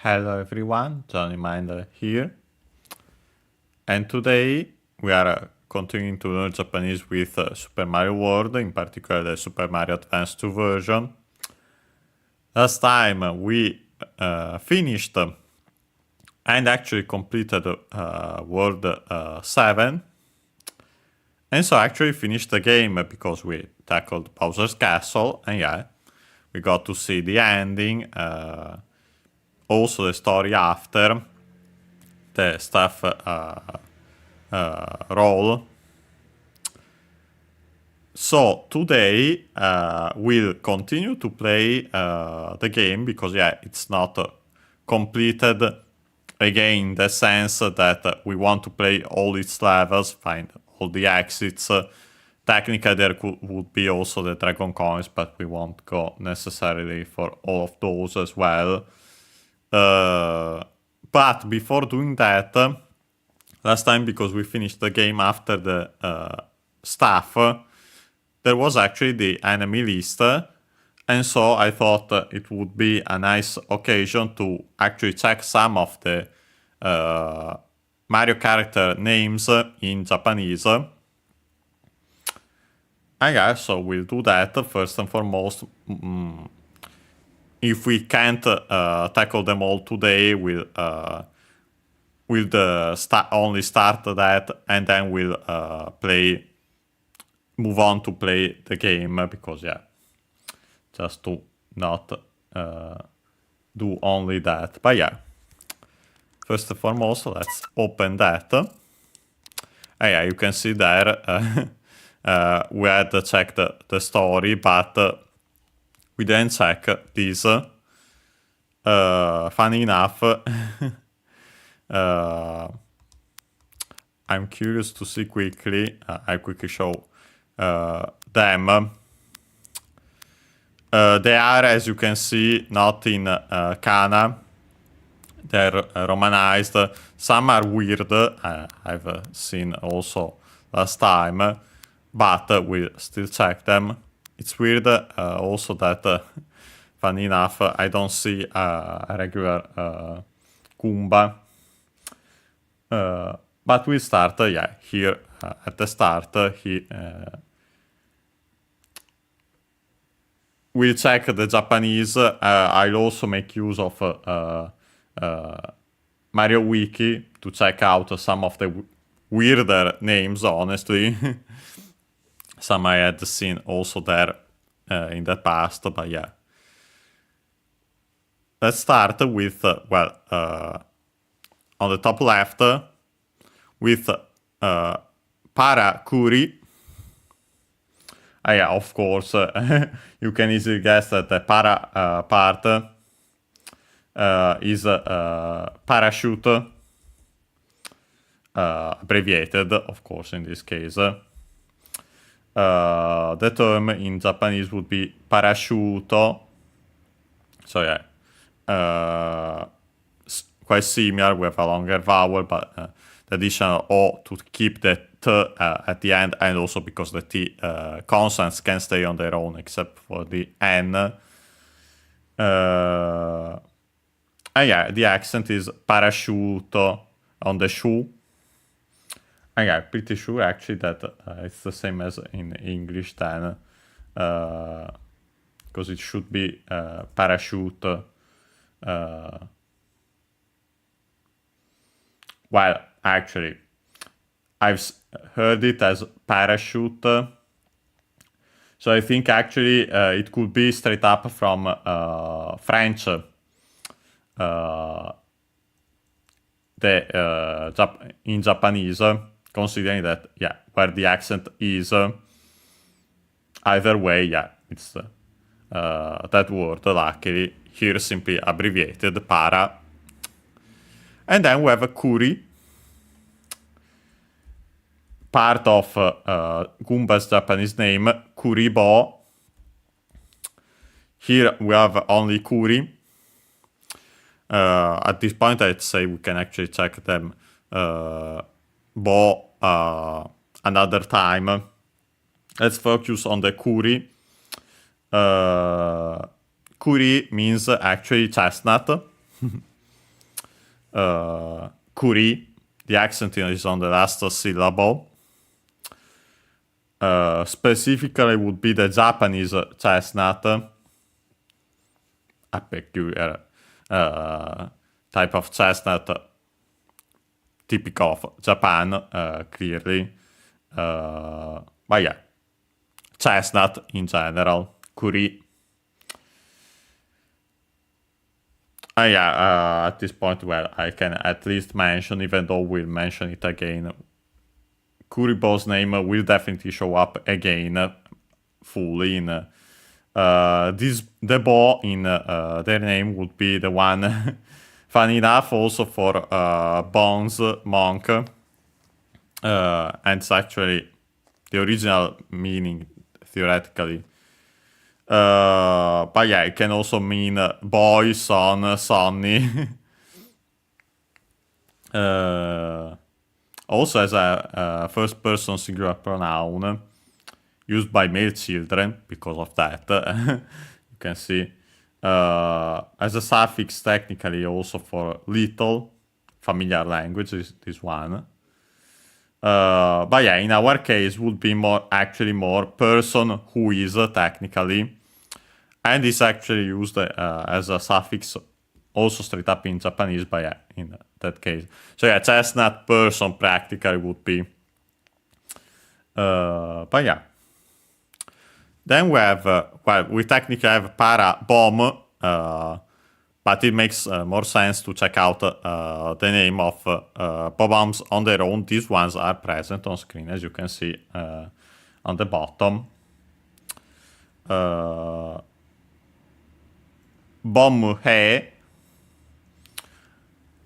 Hello everyone, Johnny Minder here. And today we are continuing to learn Japanese with Super Mario World, in particular the Super Mario Advance 2 version. Last time we finished and actually completed World 7. And so actually finished the game because we tackled Bowser's Castle, and yeah, we got to see the ending, also the story after, the staff role. So today we'll continue to play the game because yeah, it's not completed again in the sense that we want to play all its levels, find all the exits. Technically there would be also the Dragon Coins, but we won't go necessarily for all of those as well. But before doing that, last time, because we finished the game after the staff, there was actually the enemy list, and so I thought it would be a nice occasion to actually check some of the Mario character names in Japanese. I guess so we'll do that first and foremost. If we can't tackle them all today, we'll only start that, and then we'll move on to play the game, because yeah, just to not do only that. But yeah, first and foremost, let's open that. Yeah, you can see there we had checked the story, but we didn't check this. Funny enough, I'm curious to see quickly. I quickly show them. They are, as you can see, not in kana. They're romanized. Some are weird. I've seen also last time, but we'll still check them. It's weird also that, funny enough, I don't see a regular Goomba. But we'll start, yeah, here at the start. We'll check the Japanese. I'll also make use of Mario Wiki to check out some of the weirder names, honestly. Some I had seen also there in the past, but yeah. Let's start with, on the top left, with Parakuri. Yeah, of course, you can easily guess that the para part is parachute, abbreviated, of course, in this case. The term in Japanese would be parashuto. So yeah, quite similar with a longer vowel, but the additional O to keep the T at the end, and also because the T consonants can stay on their own except for the N. And yeah, the accent is parasciuto on the shu. And yeah, pretty sure actually that it's the same as in English then, because it should be parachute. Well, actually, I've heard it as parachute, so I think actually it could be straight up from French. In Japanese, considering that, yeah, where the accent is, either way, yeah, it's that word, luckily, here simply abbreviated, para. And then we have a Kuri, part of Goomba's Japanese name, Kuribo. Here we have only Kuri. At this point, I'd say we can actually check them another time. Let's focus on the Kuri. Kuri means actually chestnut. kuri, the accent is on the last syllable. Specifically would be the Japanese chestnut, a peculiar type of chestnut, typical of Japan, clearly. But yeah, chestnut in general, kuri. At this point, well, I can at least mention, even though we'll mention it again, Kuribo's name will definitely show up again fully in the bo in their name would be the one funny enough also for Bones Monk, and it's actually the original meaning theoretically. But yeah, it can also mean boy, son, sonny. Also as a first-person singular pronoun used by male children because of that. You can see. As a suffix technically also for little, familiar language is this one. But yeah, in our case would be actually more person who is technically, and is actually used as a suffix also straight up in Japanese, but yeah, in that case. So yeah, chestnut person practically would be. But yeah. Then we have, we technically have para bomb, but it makes more sense to check out the name of bombs on their own. These ones are present on screen, as you can see on the bottom. Bomb he.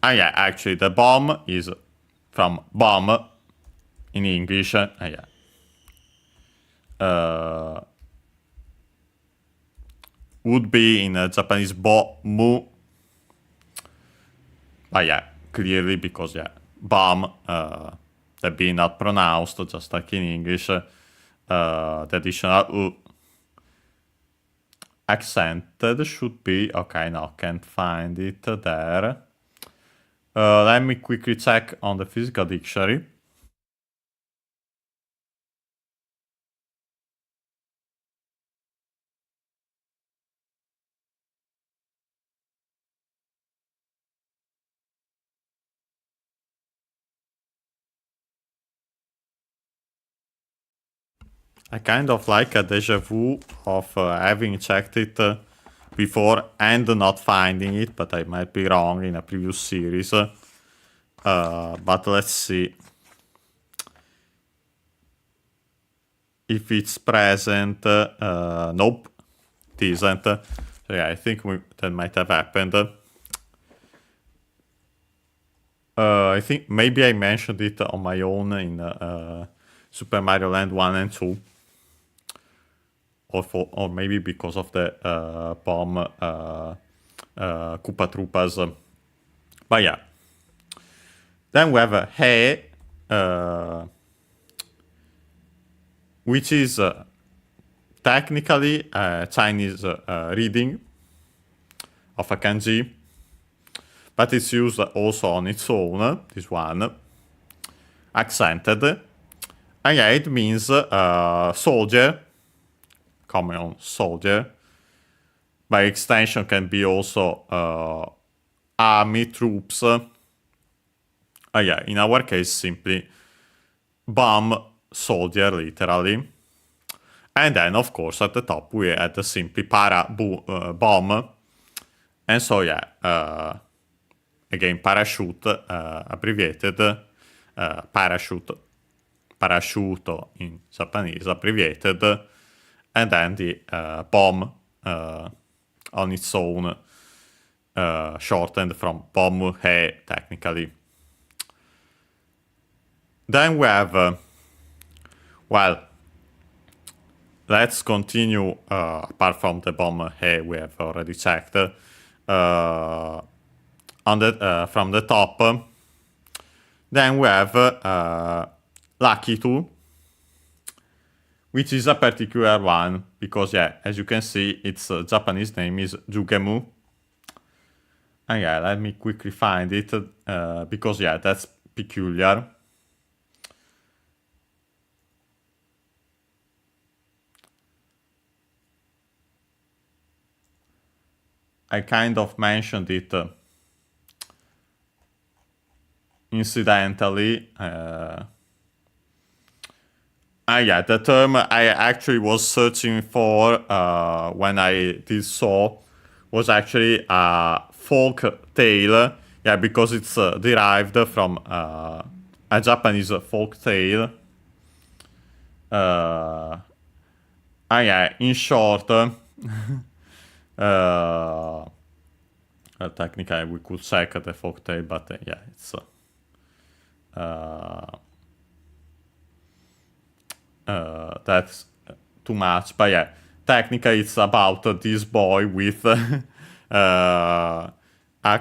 Yeah, actually the bomb is from bomb in English. Would be in Japanese bo mu. But yeah, clearly because yeah, bomb that being not pronounced just like in English. The additional u accented should be okay. No, can't find it there. Let me quickly check on the physical dictionary. I kind of like a deja vu of having checked it before and not finding it, but I might be wrong in a previous series. But let's see if it's present. Nope, it isn't. So yeah, I think that might have happened. I think maybe I mentioned it on my own in Super Mario Land 1 and 2. Or maybe because of the bomb Koopa Troopas. But yeah. Then we have a he, which is technically a Chinese reading of a kanji, but it's used also on its own, this one, accented. And yeah, it means soldier, common soldier. By extension can be also army, troops. Yeah, in our case, simply bomb, soldier, literally. And then, of course, at the top, we had simply bomb. And so, yeah, again, parachute, abbreviated, parachute, parasciuto in Japanese, abbreviated, and then the bomb on its own, shortened from bomb he, technically. Then we have, well, let's continue, apart from the bomb he we have already checked, on from the top. Then we have Lucky 2, which is a particular one, because, yeah, as you can see, its Japanese name is Jugemu. yeah, let me quickly find it, because yeah, that's peculiar. I kind of mentioned it incidentally. Yeah, the term I actually was searching for when I did so was actually a folk tale. Yeah, because it's derived from a Japanese folk tale. Yeah, in short, technically we could check the folk tale, but yeah, it's that's too much. But yeah, technically it's about this boy with a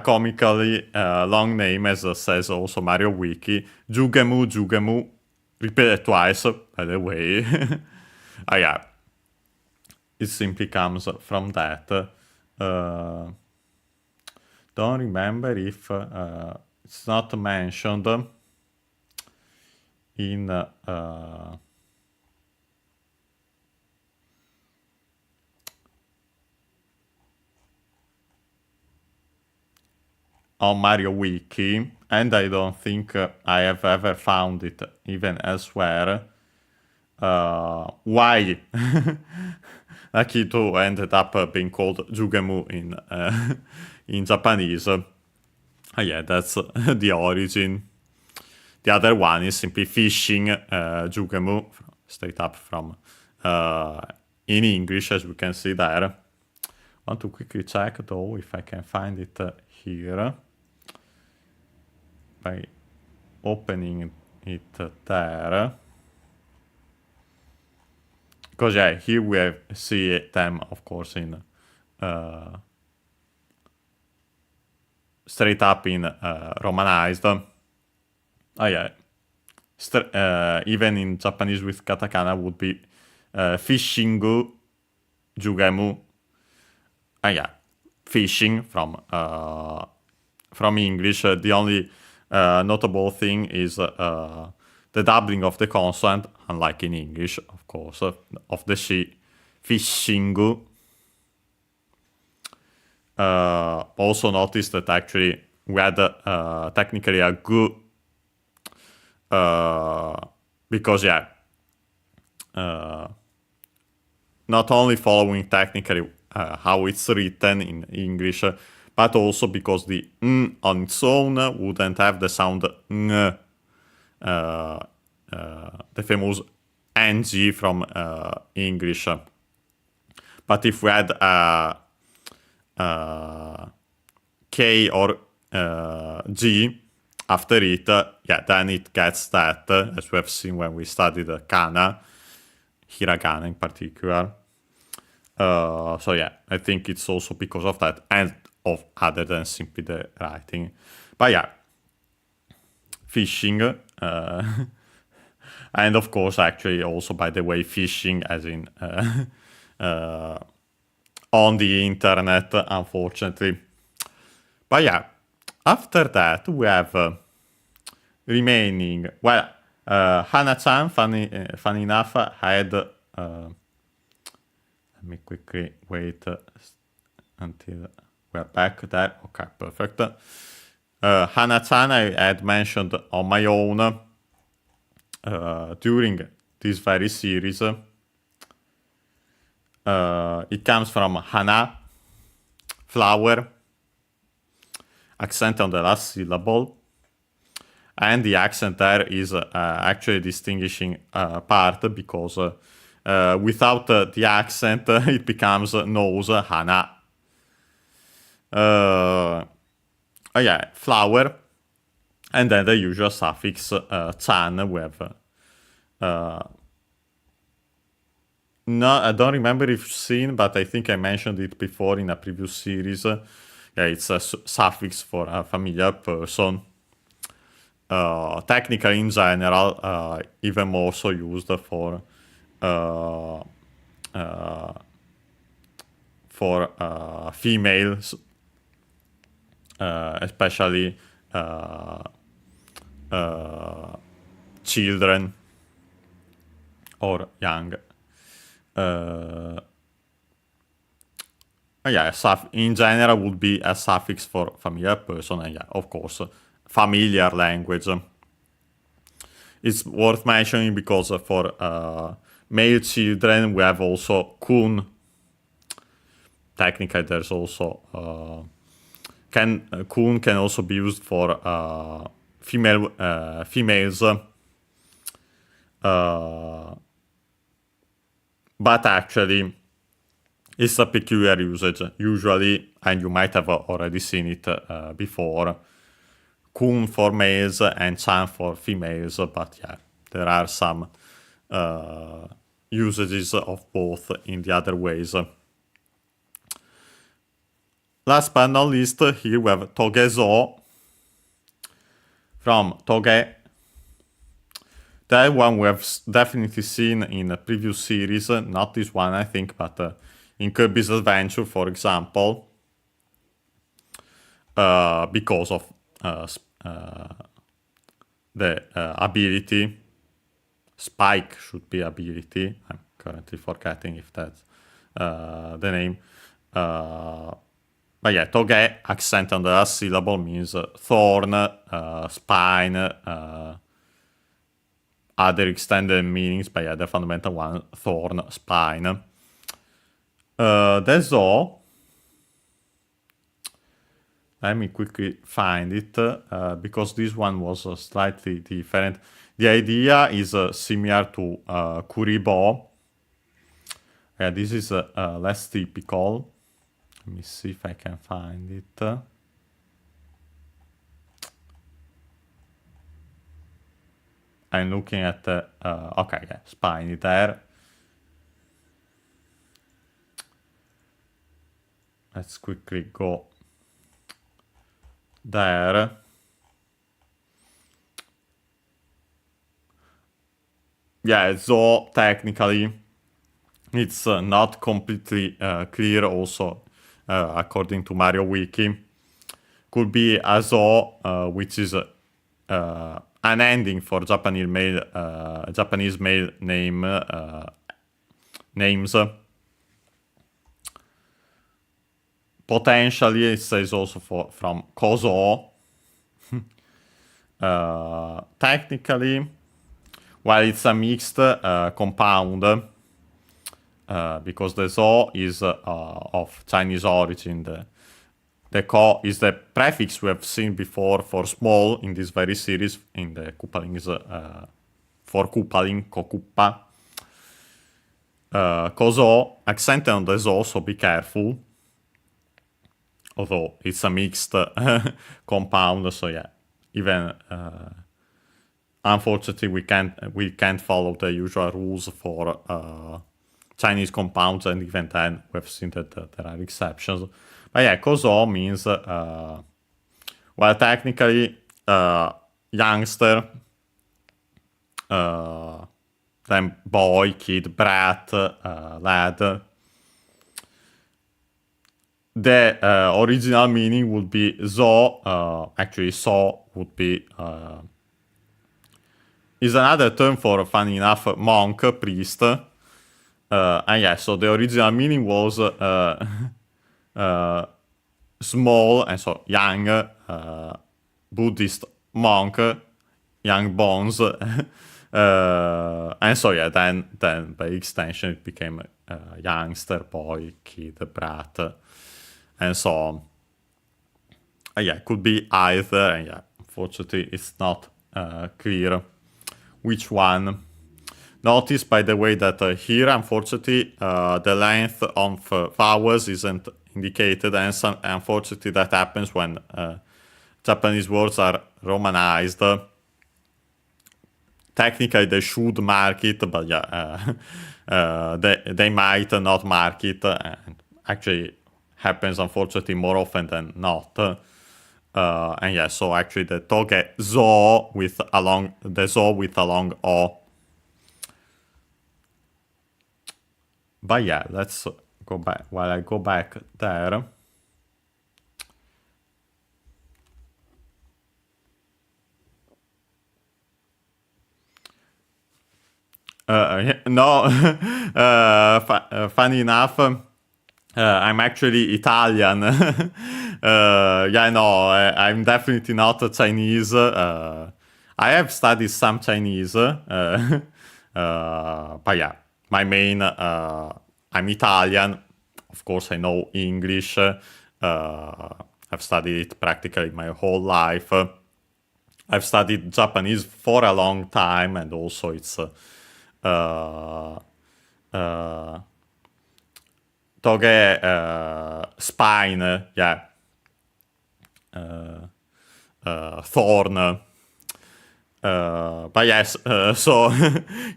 comically long name, as says also Mario Wiki, Jugemu, repeated twice, by the way. Yeah, it simply comes from that. Don't remember if it's not mentioned in on Mario Wiki, and I don't think I have ever found it even elsewhere. Why Akito ended up being called Jugemu in Japanese? Yeah, that's the origin. The other one is simply fishing, Jugemu, straight up from in English, as we can see there. I want to quickly check though if I can find it here by opening it there. Because yeah, here we see them, of course, in straight up in Romanized. Oh yeah, even in Japanese with katakana would be fishingu, jugemu. Yeah, fishing from English. The only notable thing is the doubling of the consonant, unlike in English, of course, of the she, fishingu. Also notice that actually we had technically a gu, because yeah, not only following technically how it's written in English, but also because the n on its own wouldn't have the sound ng, the famous ng from English. But if we had K or G after it, yeah, then it gets that, as we have seen when we studied kana, hiragana in particular. So yeah, I think it's also because of that, and of other than simply the writing. But yeah, fishing, and of course, actually, also by the way, fishing as in on the internet, unfortunately. But yeah, after that we have remaining. Well, Hana-chan, funny enough, had. Let me quickly wait until we're back there. Okay, perfect. Hana-chan I had mentioned on my own during this very series. It comes from hana, flower, accent on the last syllable, and the accent there is actually a distinguishing part, because without the accent it becomes nose, hana. Yeah, flower, and then the usual suffix chan. We have no, I don't remember if you've seen, but I think I mentioned it before in a previous series. Yeah, it's a suffix for a familiar person. Technically, in general, even more so used for females. especially children or young. Yeah, in general would be a suffix for familiar person, and yeah, of course, familiar language. It's worth mentioning because for male children we have also kun. Technically, there's also kun can also be used for females. But actually, it's a peculiar usage, usually, and you might have already seen it before. Kun for males and chan for females, but yeah, there are some usages of both in the other ways. Last but not least, here we have togezo from toge. That one we have definitely seen in a previous series, not this one I think, but in Kirby's Adventure, for example, because of the ability. Spike should be ability. I'm currently forgetting if that's the name. But yeah, toge, accent on the last syllable, means thorn, spine, other extended meanings, but yeah, the fundamental one, thorn, spine. That's all. Let me quickly find it, because this one was slightly different. The idea is similar to Kuribo. Yeah, this is less typical. Let me see if I can find it. I'm looking at the... okay, yeah, spiny there. Let's quickly go there. Yeah, so technically it's not completely clear also, according to Mario Wiki. Could be a zo, which is an ending for Japanese male name names. Potentially, it says also from kozo. Technically, while it's a mixed compound, because the zo is of Chinese origin, the ko is the prefix we have seen before for small in this very series, in the Koopalings, for Koopaling, kokuppa. Kozo, accented on the zo, so be careful. Although it's a mixed compound, so yeah, even unfortunately we can't follow the usual rules for Chinese compounds, and even then we've seen that there are exceptions. But yeah, kozo means well, technically youngster, then boy, kid, brat, lad. The original meaning would be zo. Actually, so would be is another term for, funny enough, monk, priest. And yeah, so the original meaning was small, and so young Buddhist monk, young bones. And so yeah, then by extension it became youngster, boy, kid, brat, and so on. Yeah, could be either, and yeah, unfortunately it's not clear which one. Notice, by the way, that here, unfortunately, the length of vowels isn't indicated, and unfortunately that happens when Japanese words are romanized. Technically they should mark it, but yeah, they might not mark it, and actually happens unfortunately more often than not. And yeah, so actually the toge zo with a long o. But yeah, let's go back. While I go back there, No, funny enough, I'm actually Italian. Yeah, no, I'm definitely not a Chinese. I have studied some Chinese, but yeah, my main, I'm Italian. Of course, I know English. I've studied it practically my whole life. I've studied Japanese for a long time, and also it's toge spine, yeah, thorn. But yes, so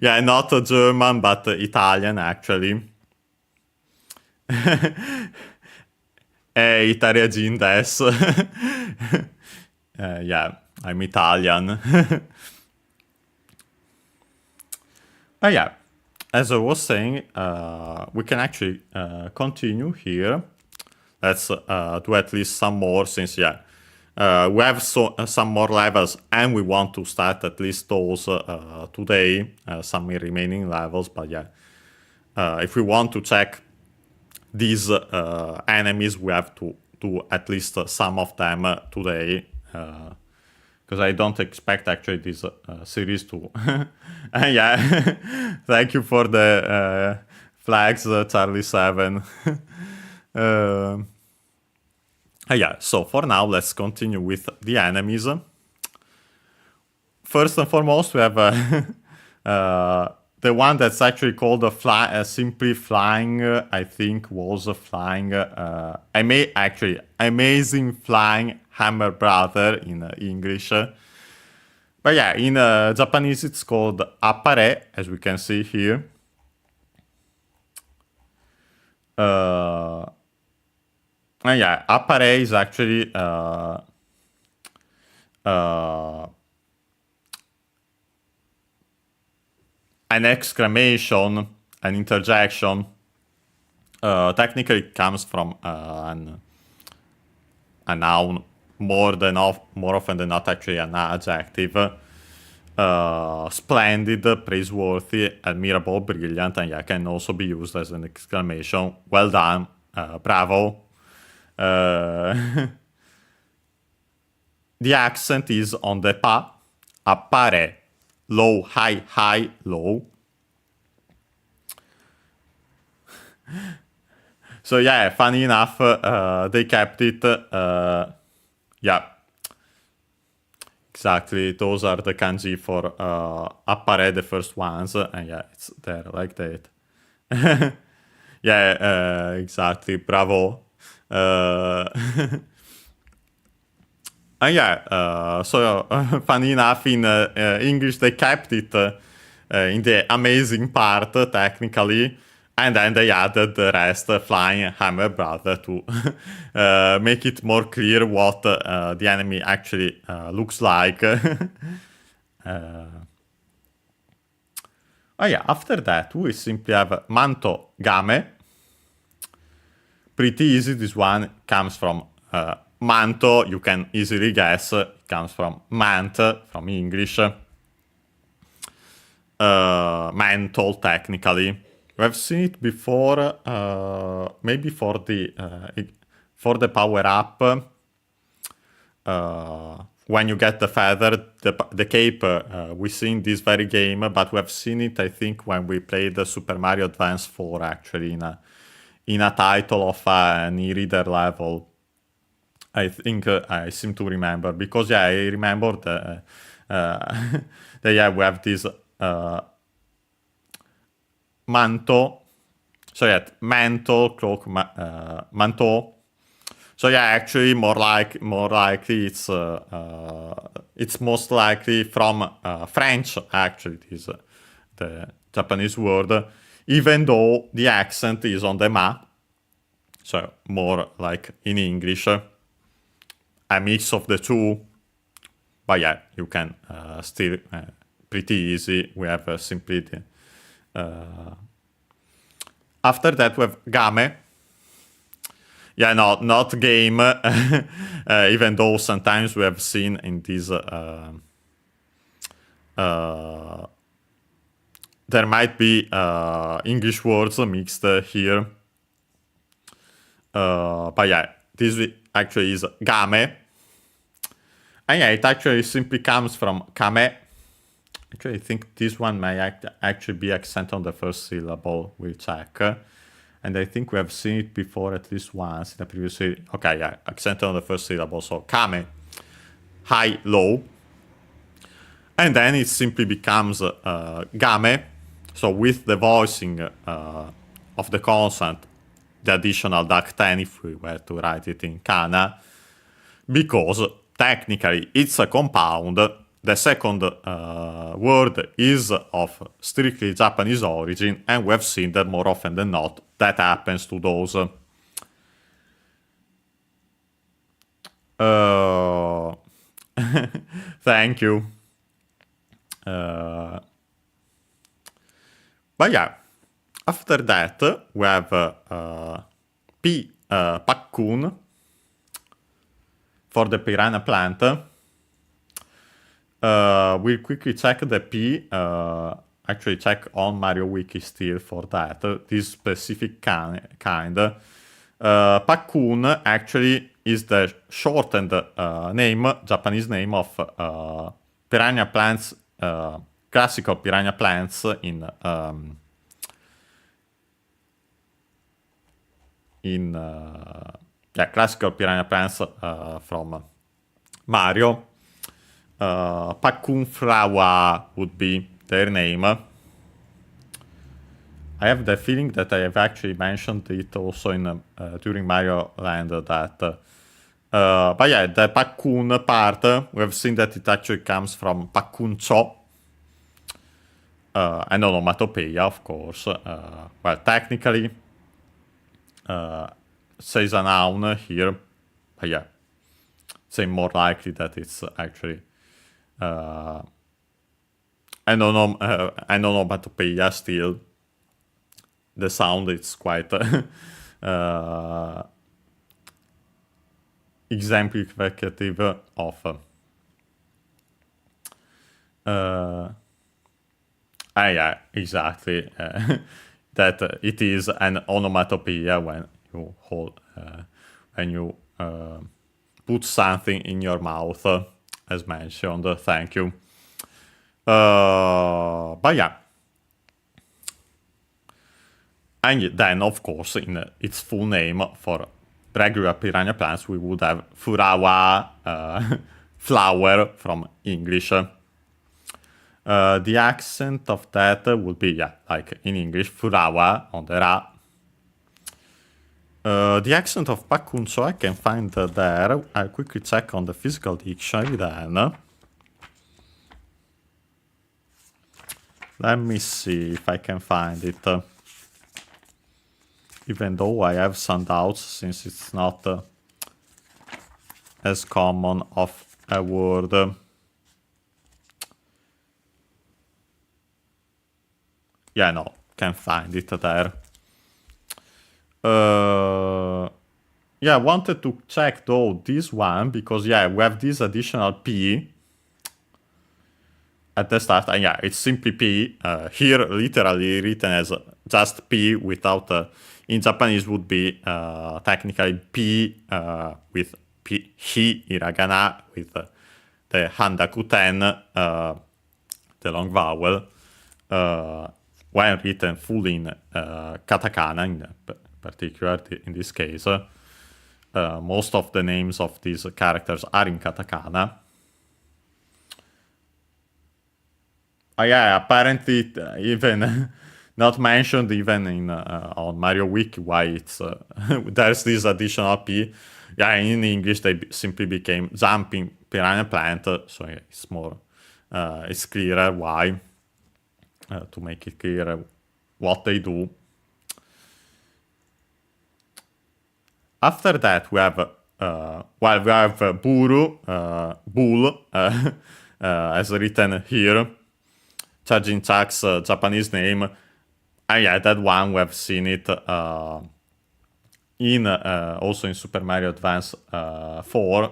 yeah, not German, but Italian actually. Italien des. Yeah, I'm Italian. But yeah, as I was saying, we can actually continue here. Let's do at least some more, since yeah, we have some more levels, and we want to start at least those today, some remaining levels. But yeah, if we want to check these enemies, we have to do at least some of them today, because I don't expect actually this series to. Yeah, thank you for the flags, Charlie7. Yeah, so for now, let's continue with the enemies. First and foremost, we have the one that's actually called simply flying. I think was flying. Actually, amazing flying hammer brother in English. But yeah, in Japanese it's called appare, as we can see here. And yeah, appare is actually an exclamation, an interjection. Technically, it comes from a noun more often than not, actually an adjective. Splendid, praiseworthy, admirable, brilliant, and yeah, can also be used as an exclamation. Well done, bravo. The accent is on the pa, appare, low, high, high, low. So yeah, funny enough, they kept it. Yeah, exactly. Those are the kanji for appare, the first ones, and yeah, it's there like that. Yeah, exactly. Bravo. And yeah, so funny enough, in English they kept it in the amazing part, technically, and then they added the rest, flying hammer brother, to make it more clear what the enemy actually looks like. Oh yeah, after that we simply have manto game. Pretty easy. This one comes from manto. You can easily guess. It comes from mant, from English. Mantle, technically. We have seen it before, maybe for the power up. When you get the feather, the cape, we see in this very game, but we have seen it, I think, when we played the Super Mario Advance 4, actually, in a title of an e-reader level. I think I seem to remember, because yeah, I remember that yeah, we have this manto. So yeah, mantle, cloak, manteau. So yeah, actually, more likely it's most likely from French. Actually, it is the Japanese word, even though the accent is on the ma. So more like in English, a mix of the two. But yeah, you can still pretty easy. We have simply the, after that we have game. Yeah, no, not game. Even though sometimes we have seen in this there might be English words mixed here. But yeah, this actually is game. And yeah, it actually simply comes from kame. Actually, I think this one may actually be accent on the first syllable. We'll check. And I think we have seen it before at least once in the previous series. Okay, yeah, accent on the first syllable. So kame, high, low. And then it simply becomes game. So with the voicing of the consonant, the additional duck 10 if we were to write it in kana, because technically it's a compound. The second word is of strictly Japanese origin, and we have seen that more often than not that happens to those. Thank you. But yeah, after that we have P. Pakun for the piranha plant. We'll quickly check the P. Actually check on Mario Wiki still for that. This specific kind. Pakun actually is the shortened name, Japanese name of piranha plants, classical piranha plants in classical piranha plants from Mario. Pakun Flower would be their name. I have the feeling that I have actually mentioned it also in during Mario Land that. But yeah, the Pakun part, we have seen that it actually comes from Pakun Cho. And onomatopoeia, of course. Well, technically, says a noun here. But yeah, it's more likely that it's actually an onomatopoeia still. The sound is quite exemplificative of yeah, exactly. That it is an onomatopoeia when you hold, when you put something in your mouth, as mentioned. Thank you. But yeah. And then, of course, in its full name for regular piranha plants, we would have Furawa, flower from English. The accent of that would be, yeah, like in English, Furawa on the ra. The accent of Pakuncho I can find there. I'll quickly check on the physical dictionary then. Let me see if I can find it. Even though I have some doubts, since it's not as common of a word. Yeah, no, can't find it there. Yeah, I wanted to check though this one, because yeah, we have this additional P at the start, and yeah, it's simply P. Here, literally written as just P without, in Japanese would be technically P with P, hi, hiragana, with the handakuten, the long vowel, when written fully in katakana, in particular in this case. Most of the names of these characters are in katakana. Yeah, apparently even not mentioned even in on Mario Wiki why it's there's this additional P. Yeah, in English they simply became jumping piranha plant, so yeah, it's more it's clearer why, to make it clear what they do. After that we have we have Buru, bull, as written here. Charging Chuck's Japanese name. And yeah, that one we have seen it in also in Super Mario Advance 4.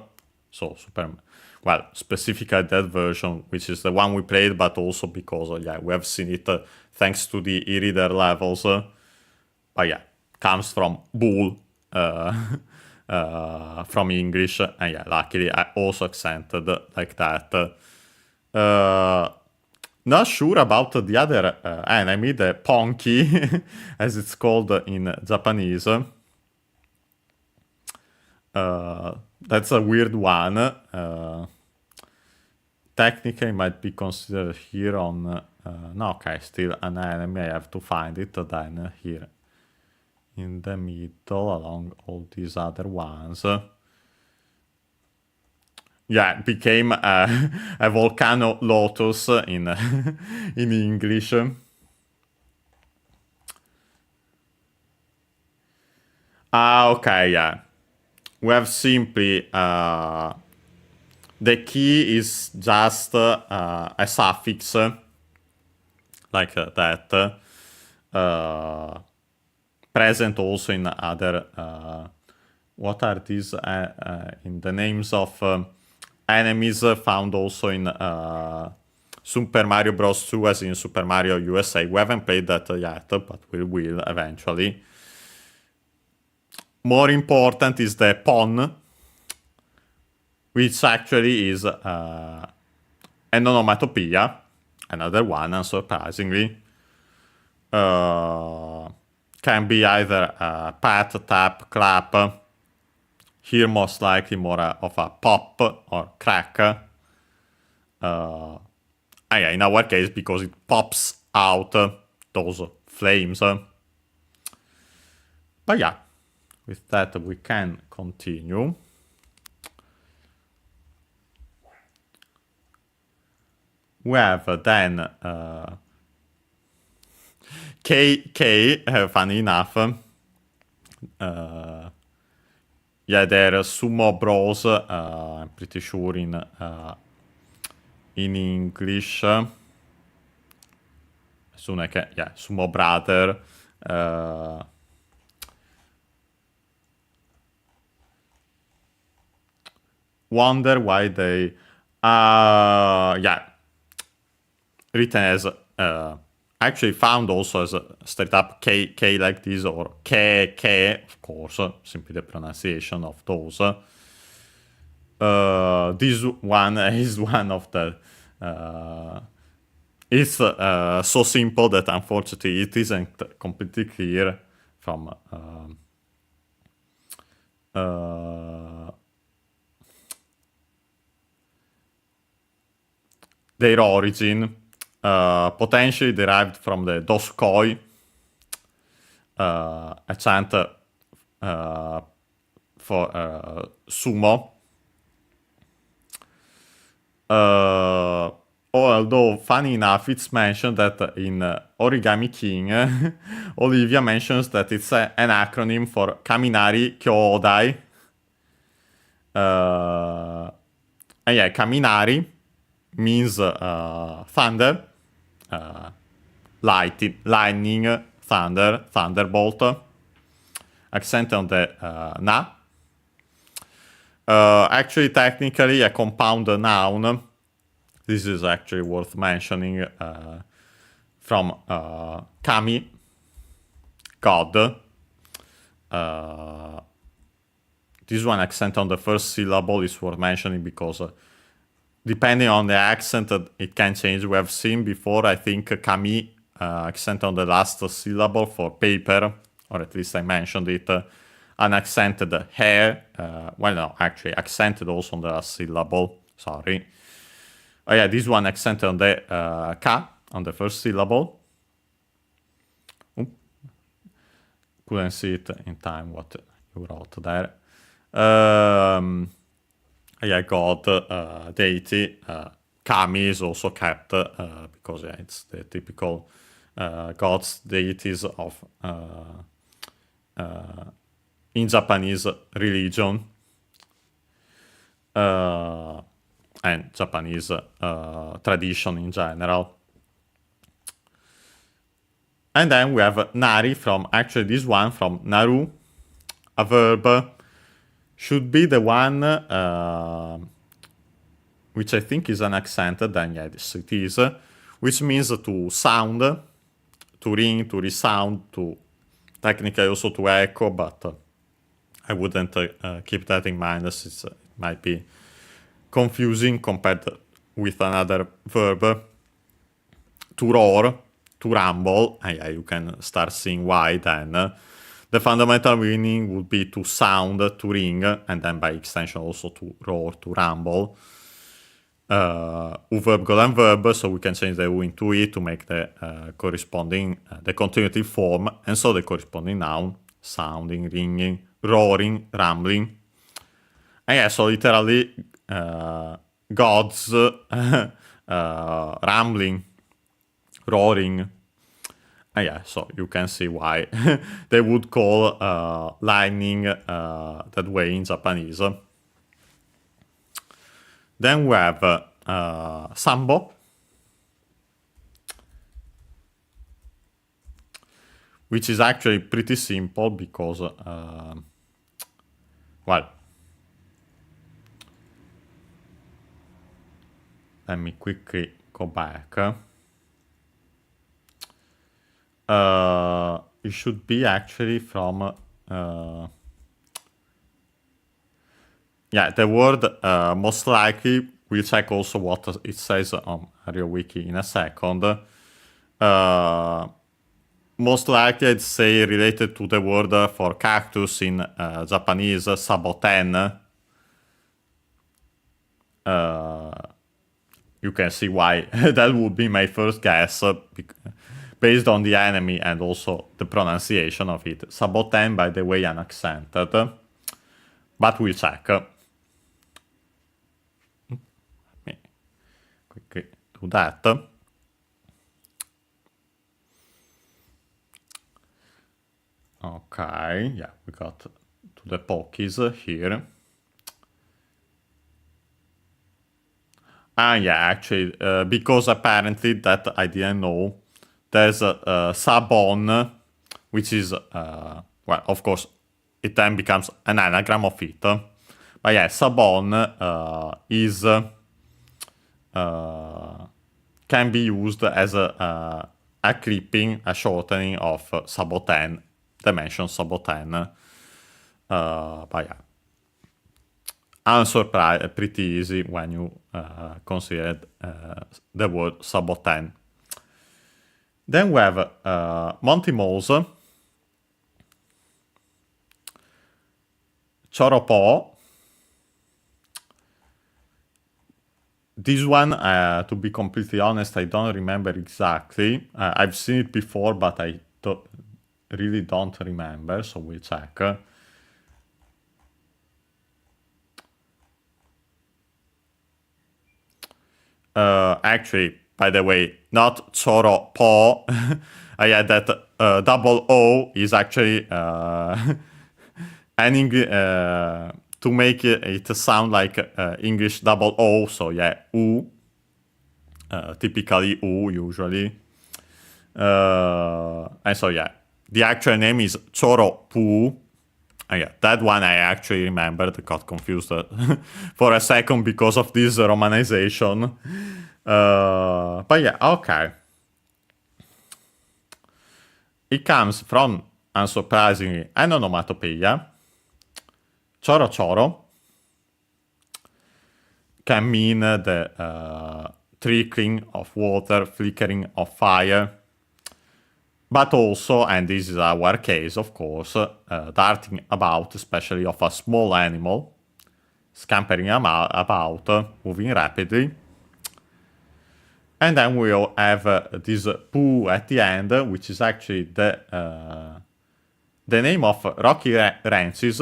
So specifically that version, which is the one we played, but also because yeah, we have seen it thanks to the e-reader levels. But yeah, comes from bull from English. And yeah, luckily I also accented like that. Not sure about the other enemy, the Ponky, as it's called in Japanese. That's a weird one. Technically might be considered here on... no, okay, still an enemy. I have to find it then here in the middle along all these other ones. Yeah, it became a volcano lotus in in English. Okay, yeah. We have simply the key is just a suffix like that, present also in other. What are these in the names of enemies found also in Super Mario Bros. 2 as in Super Mario USA. We haven't played that yet, but we will eventually. More important is the pon, which actually is an onomatopoeia, another one, unsurprisingly. Can be either pat, tap, clap. Here, most likely more of a pop or crack. Yeah, in our case, because it pops out those flames. But yeah, with that we can continue. We have then K, funny enough. Yeah, they're Sumo Bros, I'm pretty sure in English. Soon I can, yeah, Sumo Brother. Wonder why they, yeah, written as, actually found also as straight up K like this, or K, of course, simply the pronunciation of those. This one is one of the, it's so simple that unfortunately it isn't completely clear from their origin. Potentially derived from the Doskoi, a chant for sumo. Although, funny enough, it's mentioned that in Origami King, Olivia mentions that it's an acronym for Kaminari Kyoodai. And yeah, Kaminari means thunder. Lightning, thunder, thunderbolt. Accent on the na. Actually, technically, a compound noun. This is actually worth mentioning. From kami, God. This one, accent on the first syllable, is worth mentioning because depending on the accent, it can change. We have seen before, I think, kami, accent on the last syllable for paper, or at least I mentioned it, unaccented hair. Well, no, actually, accented also on the last syllable, sorry. Oh yeah, this one accented on the ka, on the first syllable. Couldn't see it in time, what you wrote there. Yeah, God, deity. Kami is also kept because yeah, it's the typical gods, deities of in Japanese religion and Japanese tradition in general. And then we have nari from, actually this one from naru, a verb. Should be the one which I think is unaccented, then yeah, this it is, which means to sound, to ring, to resound, to technically also to echo, but I wouldn't keep that in mind as it might be confusing compared with another verb. To roar, to rumble, and yeah, you can start seeing why then. The fundamental meaning would be to sound, to ring, and then by extension also to roar, to rumble. U verb golden verb, so we can change the U into E to make the corresponding, the continuative form, and so the corresponding noun, sounding, ringing, roaring, rumbling. And yeah, so literally gods, rumbling, roaring. And yeah, so you can see why they would call lightning that way in Japanese. Then we have Sambo, which is actually pretty simple because, well, let me quickly go back. It should be actually from, yeah, the word most likely, we'll check also what it says on ArioWiki in a second. Most likely I'd say related to the word for cactus in Japanese, saboten. You can see why that would be my first guess, based on the enemy and also the pronunciation of it. Saboten, by the way, unaccented. But we'll check. Let me quickly do that. Okay, yeah, we got to the pokies here. Yeah, actually, because apparently that I didn't know, there's a Sabon, which is, well, of course, it then becomes an anagram of it. But yeah, Sabon is, can be used as a clipping, a shortening of Saboten, dimension Saboten. But yeah, unsurprised, pretty easy when you consider the word Saboten. Then we have Monty Moles, Choropo. This one, to be completely honest, I don't remember exactly. I've seen it before, but I really don't remember, so we'll check. Actually, by the way, not Choro Po. I had that double O is actually to make it sound like English double O. So yeah, U. Typically U usually. And so yeah, the actual name is Choro Pu. Yeah, that one I actually remembered, got confused for a second because of this romanization. But yeah, okay. It comes from, unsurprisingly, an onomatopoeia. Choro choro can mean the trickling of water, flickering of fire. But also, and this is our case, of course, darting about, especially of a small animal, scampering about, moving rapidly. And then we'll have this poo at the end, which is actually the name of rocky ranches.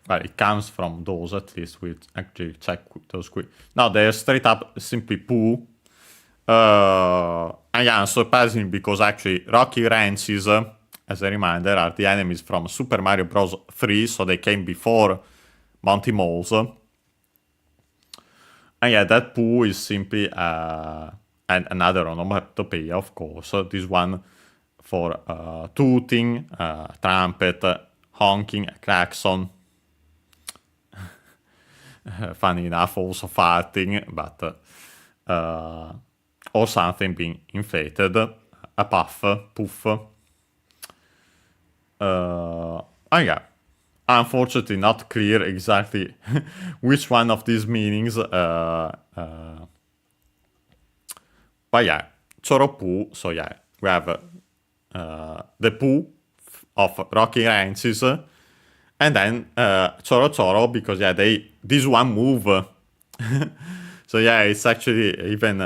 Well, it comes from those, at least. We'll actually check those quick. No, they're straight up simply poo. And yeah, unsurprising because actually rocky ranches, as a reminder, are the enemies from Super Mario Bros. 3, so they came before Monty Moles. And yeah, that poo is simply another onomatopoeia, of course. This one for tooting, trumpet, honking, klaxon. Funny enough, also farting, but or something being inflated, a poof. Yeah, unfortunately not clear exactly which one of these meanings, but yeah, Choropoo, so yeah, we have the poo of rocky ranches, and then Choro because yeah, this one move. So yeah, it's actually even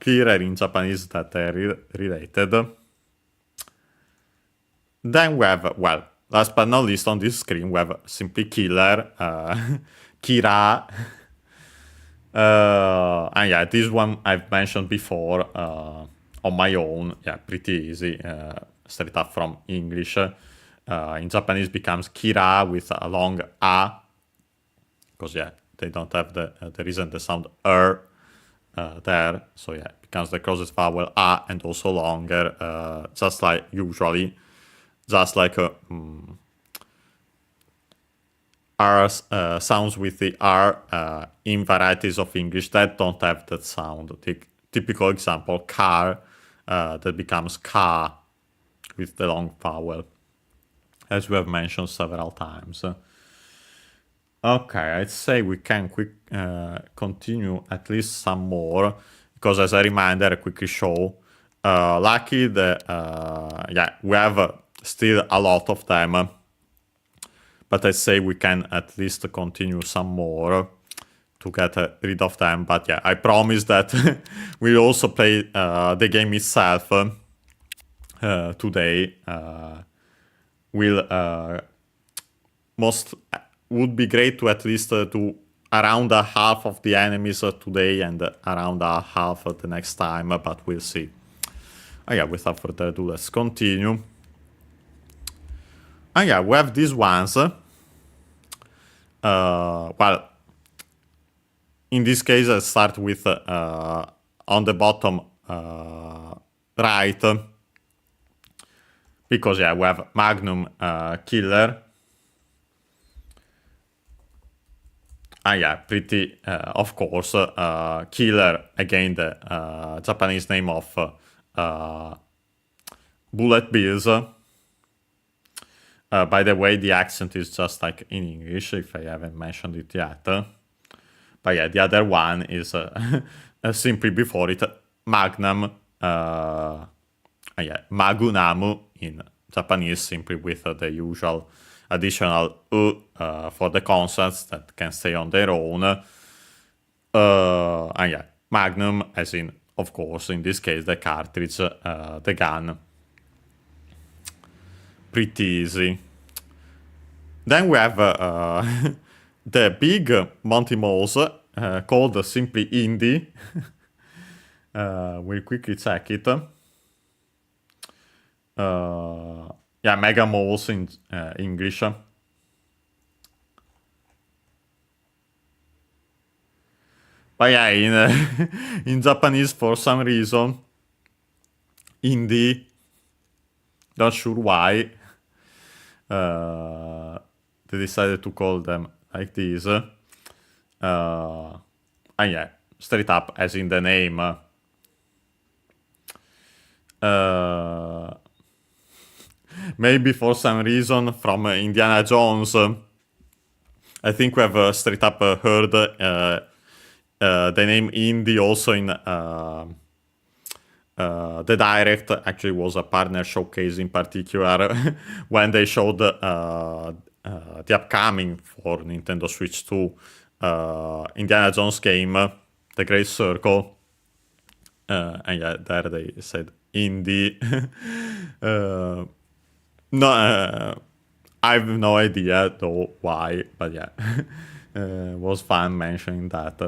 clearer in Japanese that they're related. Then we have, well, last but not least on this screen, we have simply killer, Kira. And yeah, this one I've mentioned before on my own. Yeah, pretty easy, straight up from English. In Japanese becomes Kira with a long A, because yeah, they don't have there isn't the sound there, so yeah, it becomes the closest vowel A and also longer, just like usually, just like R sounds with the R in varieties of English that don't have that sound. The typical example, car, that becomes ka with the long vowel, as we have mentioned several times. Okay, I'd say we can continue at least some more, because as a reminder, I quickly show, lucky that, yeah, we have still a lot of them, but I'd say we can at least continue some more to get rid of them. But yeah, I promise that we'll also play the game itself today. Would be great to at least do around a half of the enemies today and around a half the next time, but we'll see. Yeah, without further ado, let's continue. Yeah, we have these ones. Well, in this case, I start with on the bottom right, because yeah, we have Magnum Killer. Yeah, pretty, of course, Killer, again, the Japanese name of bullet bills. By the way, the accent is just like in English, if I haven't mentioned it yet. But yeah, the other one is simply before it, Magnum, yeah, Magunamu in Japanese, simply with the usual additional U for the consonants that can stay on their own. And yeah, Magnum, as in, of course, in this case, the cartridge, the gun. Pretty easy. Then we have the big Monty Mouse, called simply Indie. We'll quickly check it. Yeah, Mega Mouse in English. But yeah, in Japanese, for some reason, Indie, not sure why, they decided to call them like this. And yeah, straight up, as in the name. Maybe for some reason from Indiana Jones, I think we have straight up heard the name Indy also in the direct. Actually was a partner showcase in particular when they showed the upcoming for Nintendo Switch 2 Indiana Jones game, The Great Circle. And yeah, there they said Indy. No, I have no idea though why, but yeah, was fun mentioning that.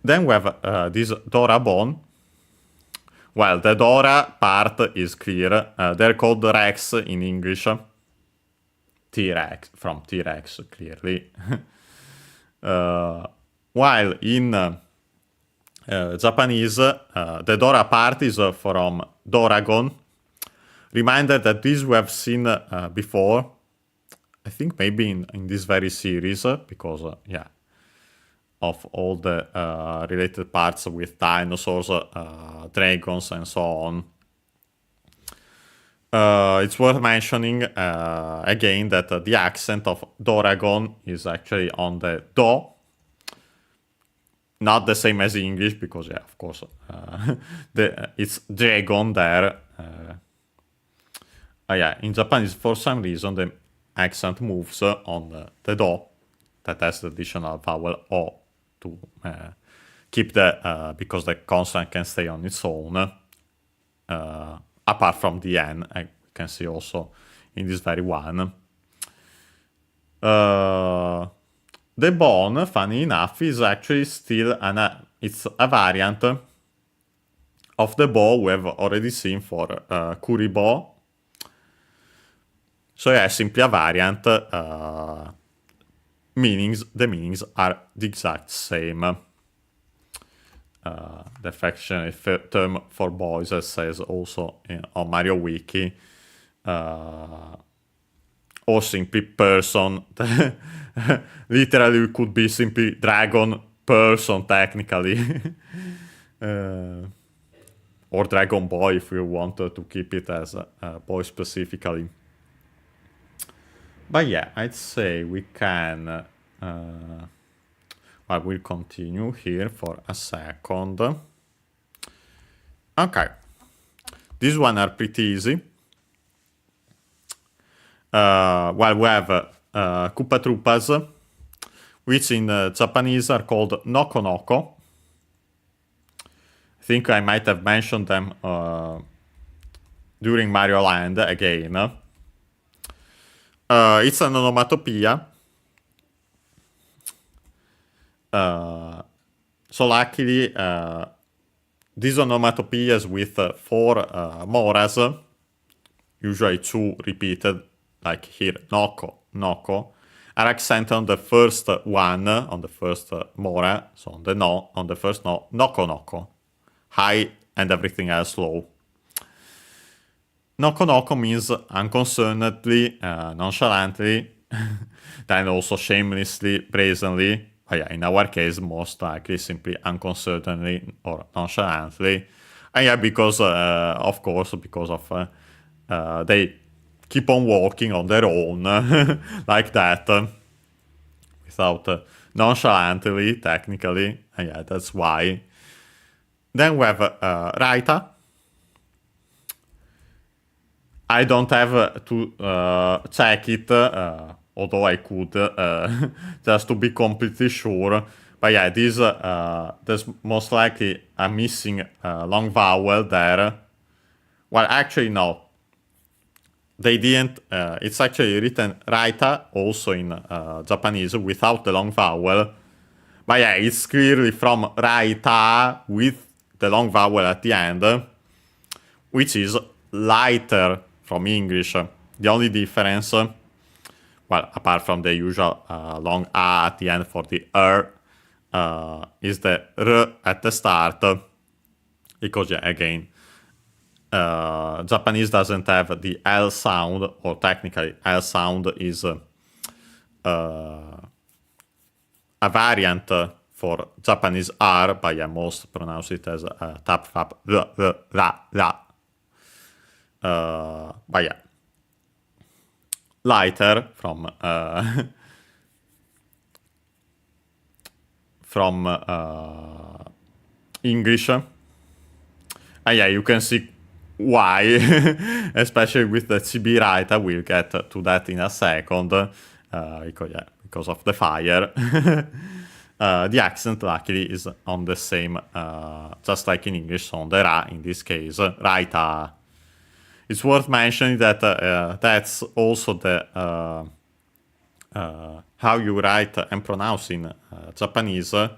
Then we have this Dora Bone. Well, the Dora part is clear. They're called Rex in English. T-Rex, from T-Rex, clearly. While in Japanese, the Dora part is from Doragon. Reminder that this we have seen before. I think maybe in this very series, because, yeah, of all the related parts with dinosaurs, dragons, and so on. It's worth mentioning again that the accent of Doragon is actually on the do. Not the same as English, because, yeah, of course, it's dragon there. Yeah, in Japanese, for some reason, the accent moves on the do, that has the additional vowel o to keep the, because the consonant can stay on its own, apart from the n, I can see also in this very one. The bone, funny enough, is actually still it's a variant of the bow we have already seen for Kuribo. So yeah, simply a variant. The meanings are the exact same. The affectionate term for boys, as says also on Mario Wiki, or simply person. Literally, it could be simply dragon person, technically. Or dragon boy, if you wanted to keep it as a boy specifically. But yeah, I'd say we can... I will continue here for a second. Okay. These one are pretty easy. Well, we have Koopa Troopas, which in Japanese are called Noko Noko. I think I might have mentioned them during Mario Land again. It's an onomatopoeia. So luckily, these onomatopoeias with 4 moras, usually 2 repeated, like here, Noko, Noko, are accented on the first one, on the first mora, so on the no, on the first no, Noko Noko, high and everything else low. Noko Noko means unconcernedly, nonchalantly, then also shamelessly, brazenly. But yeah, in our case, most likely simply unconcernedly or nonchalantly. And yeah, because, of course, because of they keep on walking on their own, like that, without nonchalantly, technically. And yeah, that's why. Then we have Raita. I don't have to check it, although I could, just to be completely sure. But yeah, there's most likely a missing long vowel there. Well, actually, no. They didn't. It's actually written Raita, also in Japanese, without the long vowel. But yeah, it's clearly from Raita with the long vowel at the end, which is lighter from English. The only difference, well, apart from the usual long A at the end for the is the R at the start. Because, yeah, again, Japanese doesn't have the L sound, or technically L sound is a variant for Japanese R, but yeah, most pronounce it as tap tap la. But yeah, lighter from English. And yeah, you can see why, especially with the CB Raita. We'll get to that in a second, because of the fire. The accent, luckily, is on the same, just like in English, on the Ra, in this case, Raita. It's worth mentioning that that's also the how you write and pronounce in Japanese, in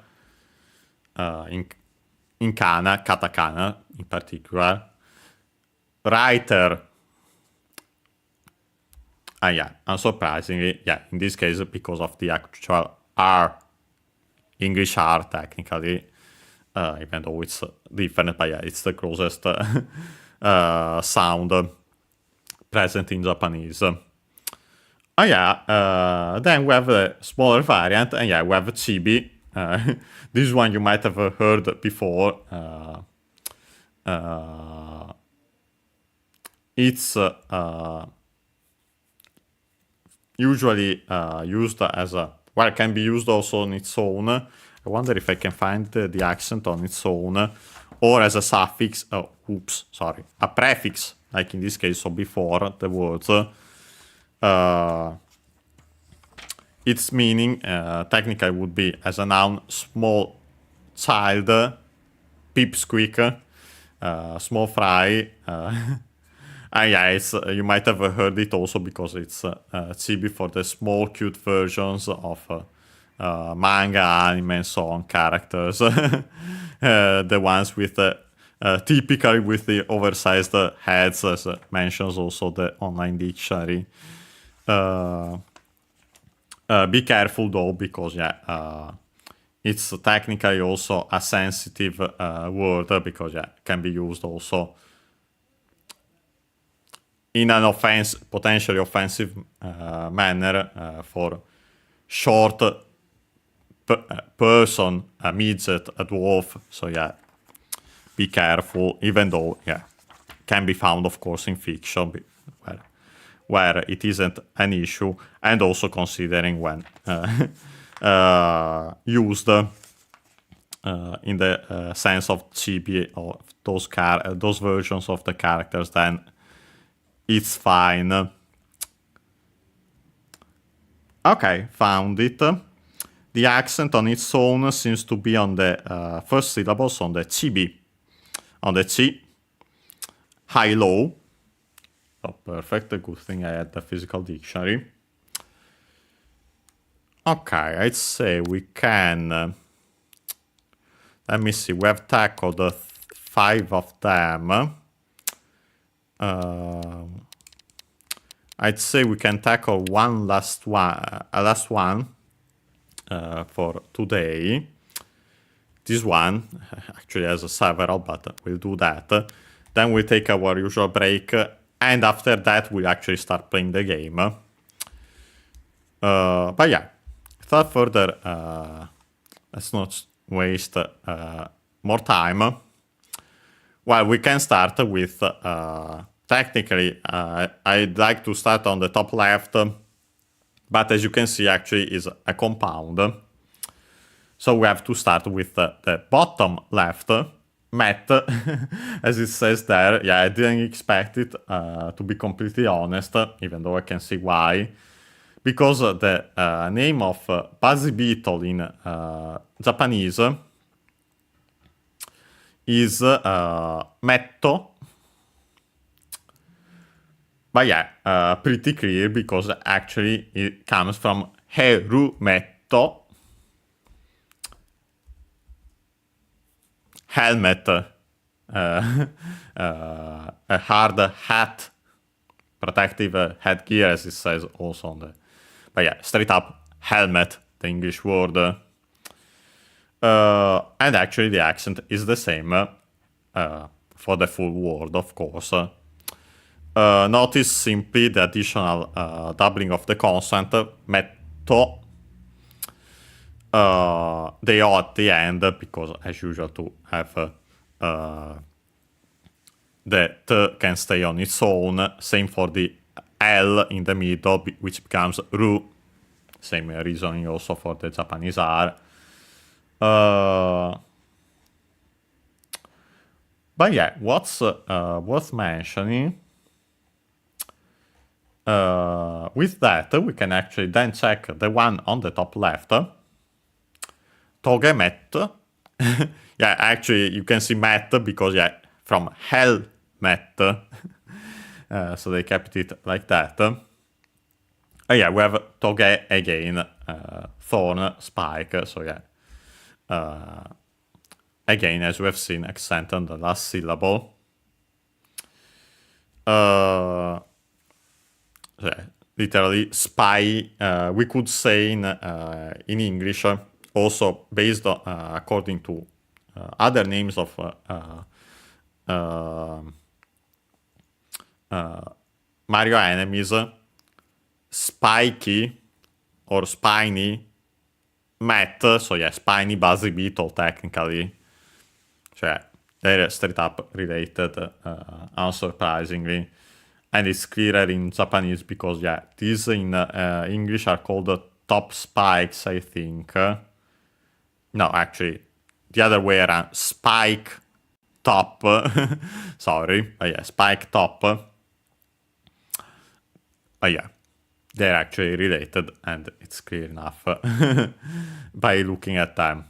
kana, katakana in particular. Writer. Yeah, unsurprisingly, yeah, in this case, because of the actual R, English R, technically, even though it's different, but yeah, it's the closest sound present in Japanese. Then we have a smaller variant, and yeah, we have Chibi, This one you might have heard before. It's usually used as a, well, it can be used also on its own. I wonder if I can find the accent on its own, or as a suffix, a prefix, like in this case, so before the words. Its meaning technically would be as a noun, small child, pipsqueak, small fry. Yeah, you might have heard it also because it's chibi for the small cute versions of manga, anime, and so on characters. The ones with typically with the oversized heads, as mentions also the online dictionary. Be careful though, because it's technically also a sensitive word, because it can be used also in an potentially offensive manner for short person, a midget, a dwarf. So be careful, even though can be found, of course, in fiction where it isn't an issue, and also considering when used in the sense of chibi or those versions of the characters, then it's fine. Okay, found it. The accent on its own seems to be on the first syllables, on the chibi, on the chi, high-low. Oh, perfect. A good thing I had the physical dictionary. Okay, I'd say we can... let me see. We have tackled 5 of them. I'd say we can tackle a last one for today. This one actually has several, but we'll do that. Then we'll take our usual break, and after that we'll actually start playing the game. But yeah, without further, let's not waste more time. Well, we can start with, technically, I'd like to start on the top left, but as you can see, actually is a compound. So we have to start with the bottom left, Matt, as it says there. Yeah, I didn't expect it, to be completely honest, even though I can see why. Because the name of Buzzy Beetle in Japanese is Metto. But yeah, pretty clear, because actually it comes from Herumetto, helmet, a hard hat, protective headgear, as it says also on the... But yeah, straight up helmet, the English word. And actually the accent is the same for the full word, of course. Notice simply the additional doubling of the consonant, metto, the O at the end, because as usual to have the T can stay on its own. Same for the L in the middle, which becomes Ru. Same reasoning also for the Japanese R. But yeah, what's worth mentioning, with that, we can actually then check the one on the top left, Togemet. Yeah, actually you can see Met because from helmet, so they kept it like that. Yeah, we have Toge again, thorn, spike, so again, as we have seen, accent on the last syllable. Literally spy, we could say in English, also based on, according to other names of Mario enemies, spiky or spiny met, so yeah, spiny buzzy beetle technically. So yeah, they're straight up related, unsurprisingly. And it's clearer in Japanese because, yeah, these in English are called top spikes, I think. No, actually, the other way around. Spike top. Sorry. Yeah, spike top. Yeah, they're actually related, and it's clear enough by looking at them.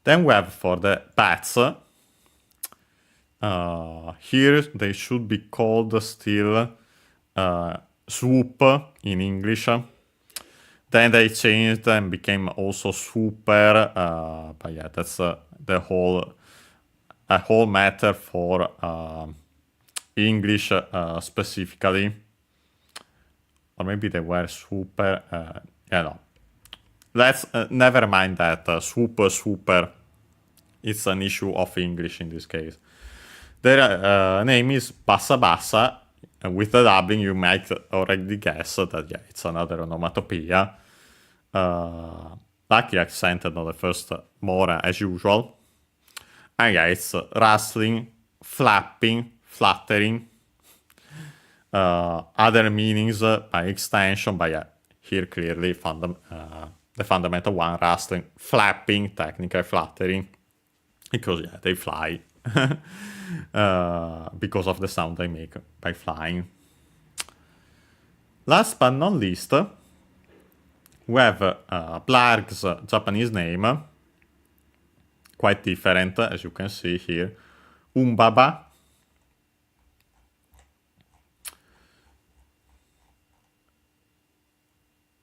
Then we have for the bats. Here they should be called still swoop in English. Then they changed and became also super. But yeah, that's the whole matter for English specifically. Or maybe they were super. Yeah, no. Let's never mind that. Super. It's an issue of English in this case. Their name is Bassa Bassa. And with the dubbing, you might already guess that, yeah, it's another onomatopoeia. Luckily accented on the first more as usual. And yeah, it's rustling, flapping, fluttering. Other meanings by extension, but yeah, here clearly the fundamental one, rustling, flapping, technically fluttering, because yeah, they fly. Because of the sound they make by flying. Last but not least, we have Blarg's Japanese name, quite different, as you can see here. Umbaba.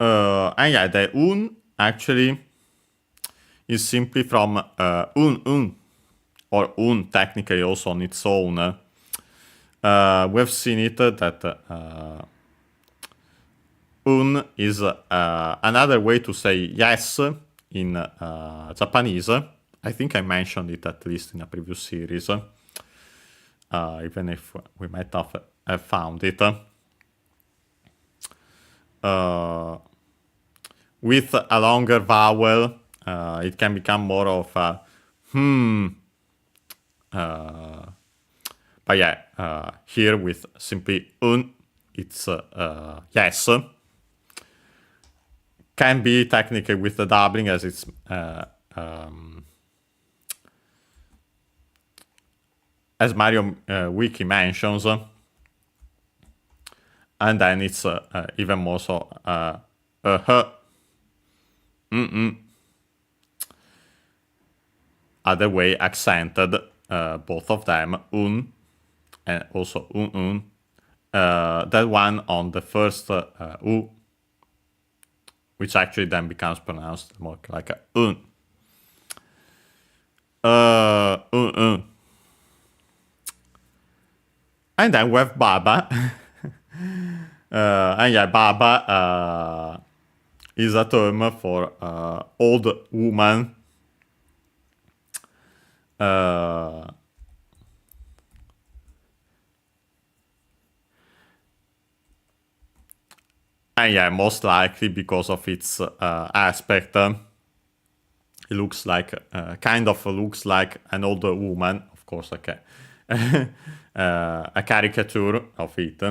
And yeah, the un actually is simply from un, or un technically also on its own. We've seen it that un is another way to say yes in Japanese. I think I mentioned it at least in a previous series, even if we might have found it. With a longer vowel, it can become more of a but yeah, here with simply un, it's yes. Can be technically with the doubling, as it's as Mario Wiki mentions, and then it's even more so other way accented, both of them, un and also un. That one on the first u, which actually then becomes pronounced more like a un. And then we have Baba. And yeah, Baba is a term for old woman. And yeah, most likely because of its aspect. It looks like, kind of looks like an older woman. Of course, okay. A caricature of it.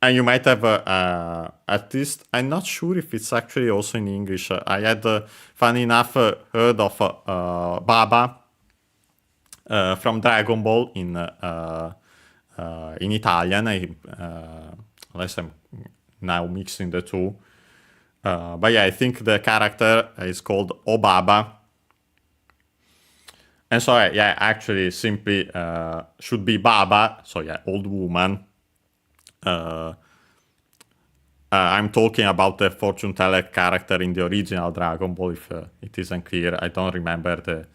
And you might have, at least, I'm not sure if it's actually also in English. I had, funny enough, heard of Baba from Dragon Ball in Italian, unless I'm now mixing the two. But yeah, I think the character is called Obaba. And so, yeah, actually simply should be Baba, so yeah, old woman. I'm talking about the fortune teller character in the original Dragon Ball, if it isn't clear. I don't remember the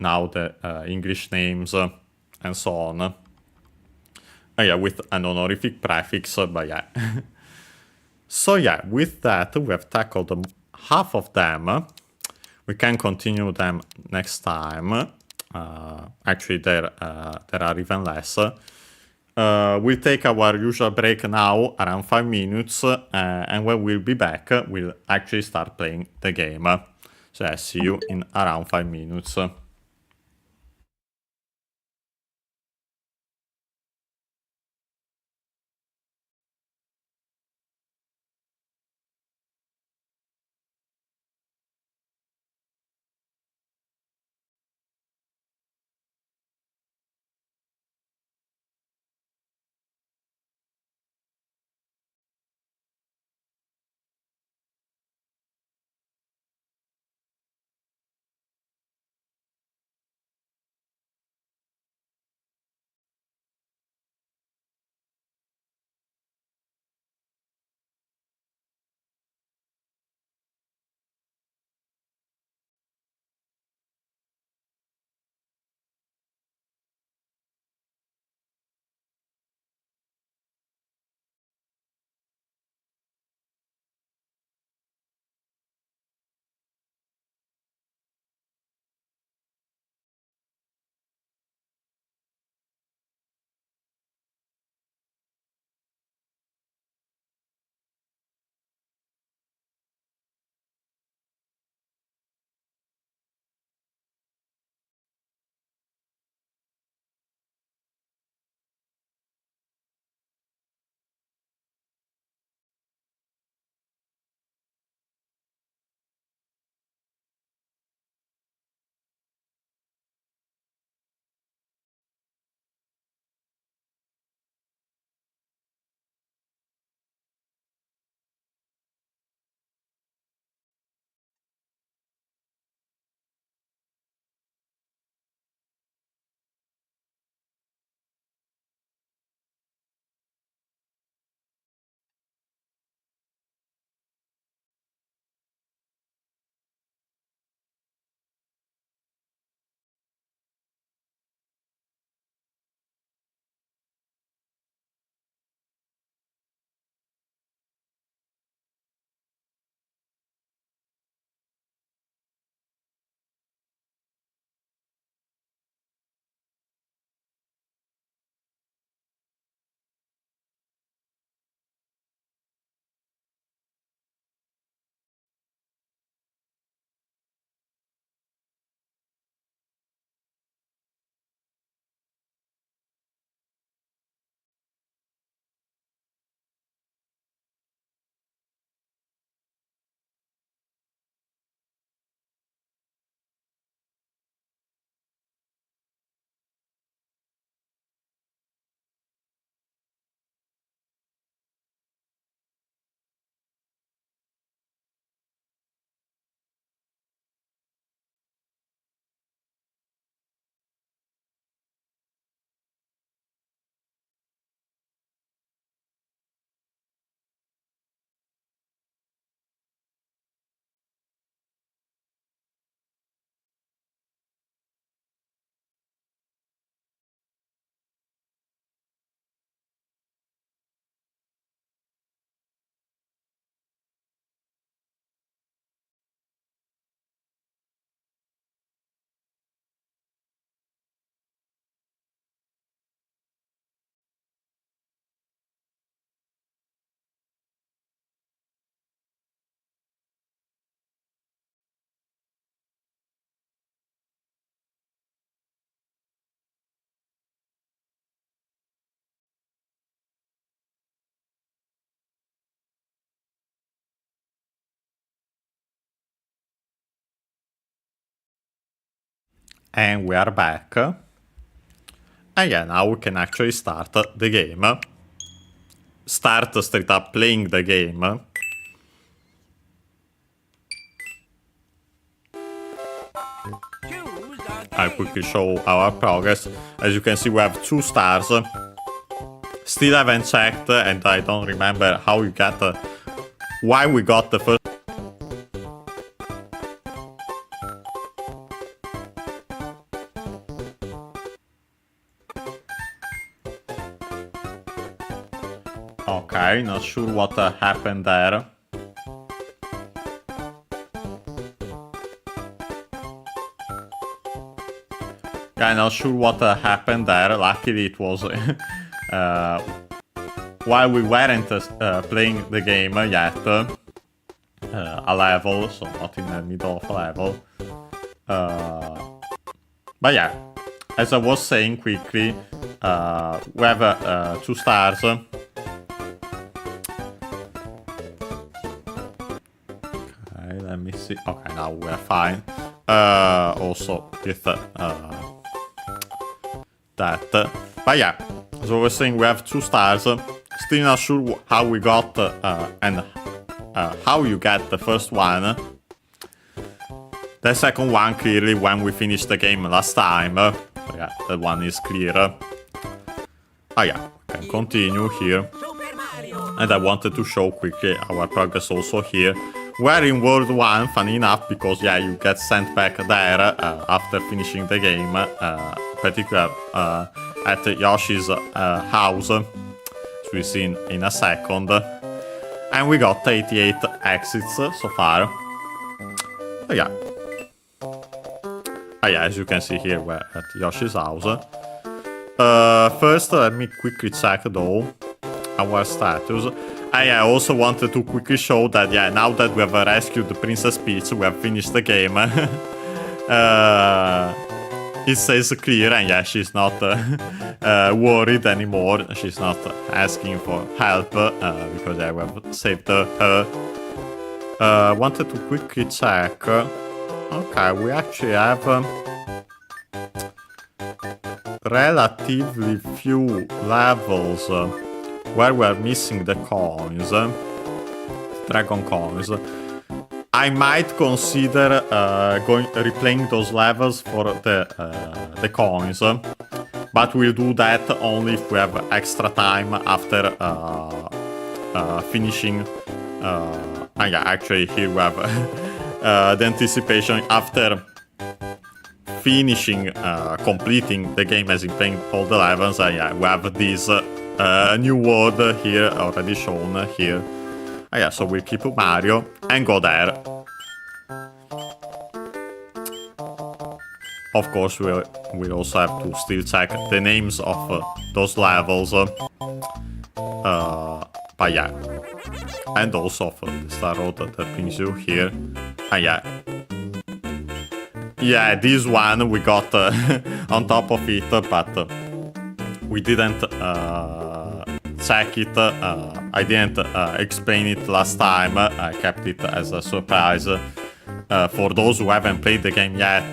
now the English names and so on. Yeah, with an honorific prefix, but yeah. So yeah, with that, we have tackled half of them. We can continue them next time. Actually, there are even less. We'll take our usual break now, around 5 minutes, and when we'll be back, we'll actually start playing the game. So I'll see you in around 5 minutes. And we are back. And yeah, now we can actually start the game. Start straight up playing the game. I'll quickly show our progress. As you can see, we have 2 stars. Still haven't checked, and I don't remember how we got why we got the first. Okay, not sure what happened there. Yeah, not sure what happened there. Luckily it was while we weren't playing the game yet, a level, so not in the middle of a level. But yeah, as I was saying quickly, we have 2 stars. Okay, let me see. Okay, now we're fine. Also with that. But yeah, as I was saying, we have 2 stars. Still not sure how we got and how you get the first one. The second one, clearly, when we finished the game last time. So yeah, that one is clear. Oh yeah, we can continue here. And I wanted to show quickly our progress also here. We're in World 1, funny enough, because yeah, you get sent back there after finishing the game. Particularly at Yoshi's house, as we've seen in a second. And we got 88 exits so far. Oh yeah. Oh yeah, as you can see here, we're at Yoshi's house. First, let me quickly check though our status. I also wanted to quickly show that, yeah, now that we have rescued Princess Peach, we have finished the game. It says clear, and yeah, she's not worried anymore. She's not asking for help because yeah, we have saved her. Wanted to quickly check. Okay, we actually have relatively few levels where we're missing the coins, dragon coins. I might consider replaying those levels for the coins, but we'll do that only if we have extra time after finishing. Yeah, actually here we have the anticipation after finishing, completing the game as in playing all the levels. Yeah, we have this new world here already shown here. Yeah, so we'll keep Mario and go there. Of course, we'll also have to still check the names of those levels. But yeah. And also for the Star Road that brings you here. Yeah. Yeah, this one we got on top of it, but we didn't check it. I didn't explain it last time. I kept it as a surprise for those who haven't played the game yet.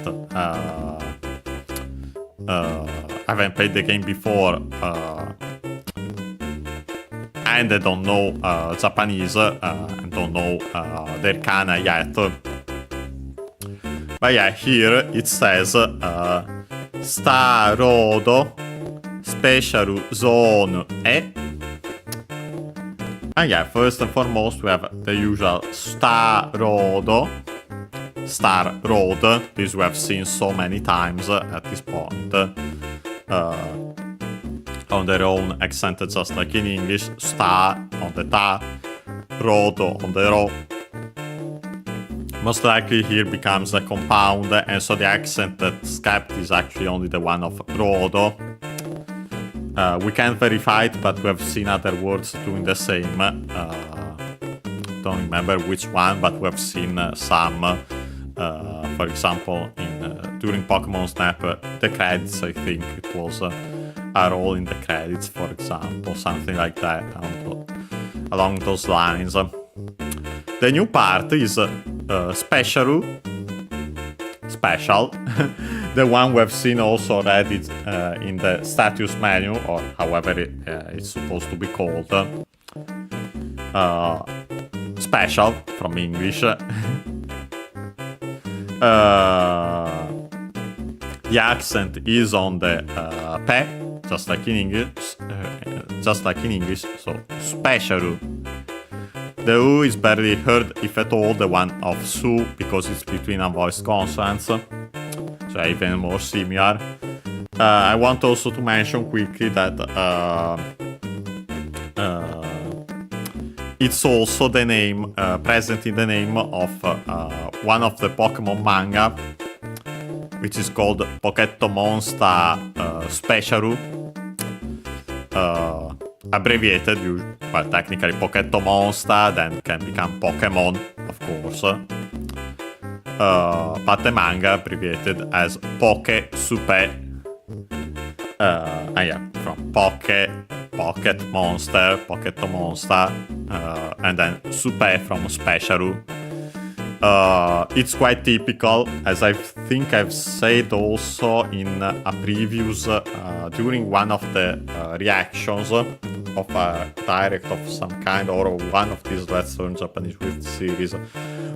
Haven't played the game before and they don't know Japanese and don't know the arcana yet. But yeah, here it says Star Road, Special Zone He. And yeah, first and foremost we have the usual Star Road. This we have seen so many times at this point. On their own accent, just like in English. Star on the ta, road on the ro. Most likely here becomes a compound, and so the accent that's kept is actually only the one of rodo. We can't verify it, but we have seen other words doing the same. Don't remember which one, but we have seen some. For example, during Pokemon Snap, the credits, I think it was, are all in the credits, for example, something like that, along those lines. The new part is special, the one we've seen also already in the status menu, or however it's supposed to be called. Special, from English. The accent is on the pe, just like in English. So special. The U is barely heard, if at all, the one of su, because it's between unvoiced consonants, so even more similar. I want also to mention quickly that it's also the name present in the name of one of the Pokemon manga, which is called Pokémon Monster Special. abbreviated, well, technically Pokéto Monster, then can become Pokemon, of course. But the manga abbreviated as Poké Super. From Poké, Pocket Monster, Pokéto Monster, and then Super from Special. It's quite typical, as I think I've said also in a previous, during one of the reactions of a direct of some kind, or one of these Let's Learn Japanese with series.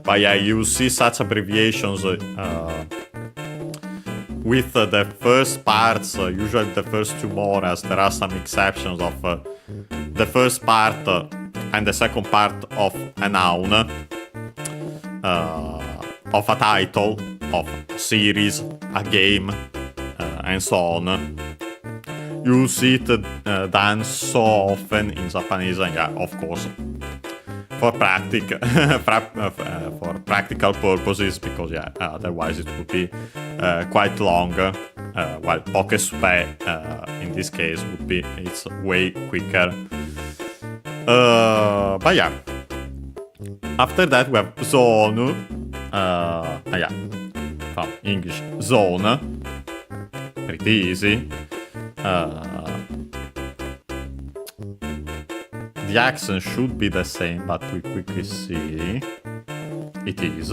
But yeah, you see such abbreviations with the first parts, usually the first two more, as there are some exceptions of the first part and the second part of a noun. Of a title, of a series, a game, and so on. You see it done so often in Japanese, and yeah, of course, for practical purposes, because yeah, otherwise it would be quite long. While Poké Super in this case would be, it's way quicker. But yeah. After that we have zone, from English zone, pretty easy. The accent should be the same, but we quickly see it is.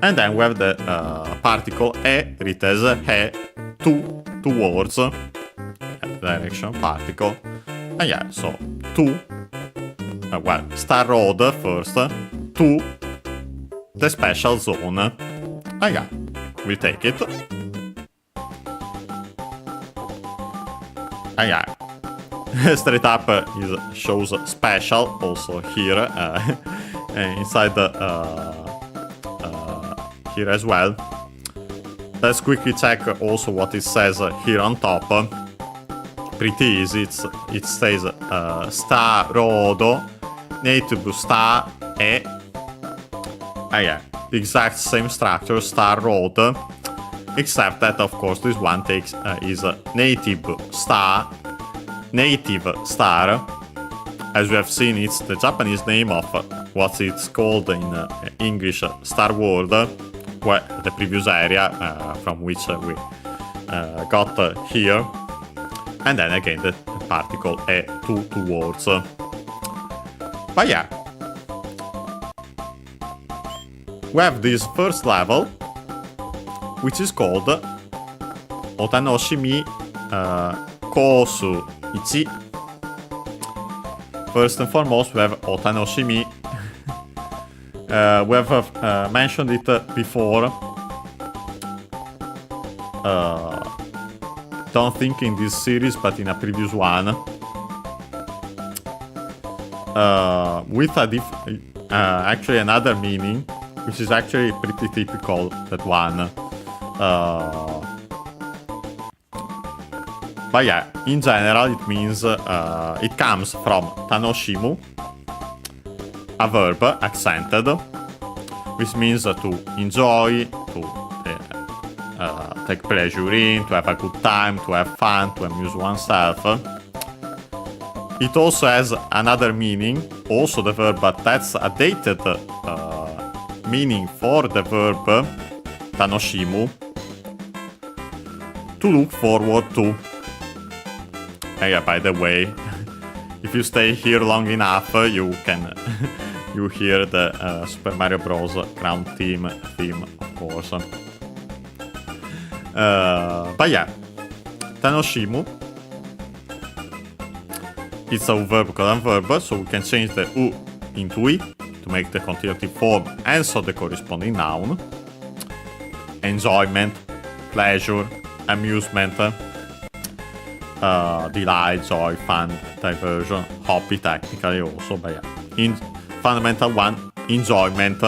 And then we have the particle e, written as he, towards, direction particle. And yeah, so to. Well, Star Road first, to the special zone. Yeah, we take it. Yeah, straight up shows special also here, inside the here as well. Let's quickly check also what it says here on top. Pretty easy. It says Star Road. Native Star he. Yeah, the exact same structure, Star Road, except that of course this one takes is native star. As we have seen, it's the Japanese name of what it's called in English Star World, where the previous area from which we got here, and then again the particle e, towards. But yeah, we have this first level, which is called O ta no shi mi Kousu 1. First and foremost, we have O ta no shi mi. We have mentioned it before. Don't think in this series, but in a previous one. With actually another meaning, which is actually pretty typical, that one. But yeah, in general it means, it comes from tanoshimu, a verb accented, which means to enjoy, to take pleasure in, to have a good time, to have fun, to amuse oneself. It also has another meaning, also the verb, but that's a dated meaning for the verb tanoshimu, to look forward to. Yeah, by the way, if you stay here long enough, you can you hear the Super Mario Bros. Crown theme, of course. But yeah, tanoshimu. It's a verb colon verb, so we can change the u into i to make the continuative form and so the corresponding noun. Enjoyment, pleasure, amusement, delight, joy, fun, diversion, hobby technically also, but yeah. In fundamental one, enjoyment,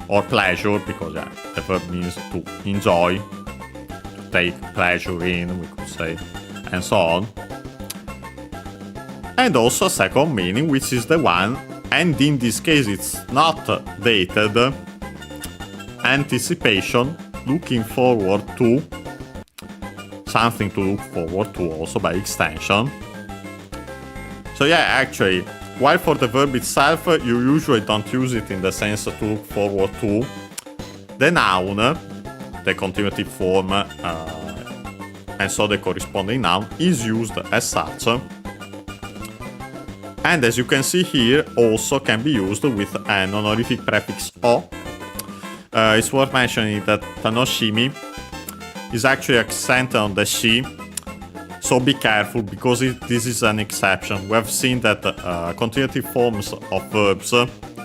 or pleasure, because yeah, the verb means to enjoy, to take pleasure in, we could say, and so on. And also a second meaning, which is the one, and in this case it's not dated, anticipation, looking forward to, something to look forward to also by extension. So yeah, actually, while for the verb itself, you usually don't use it in the sense to look forward to, the noun, the continuative form, and so the corresponding noun is used as such. And as you can see here, also can be used with an honorific prefix o. It's worth mentioning that tanoshimi is actually accented on the shi, so be careful because this is an exception. We have seen that continuative forms of verbs,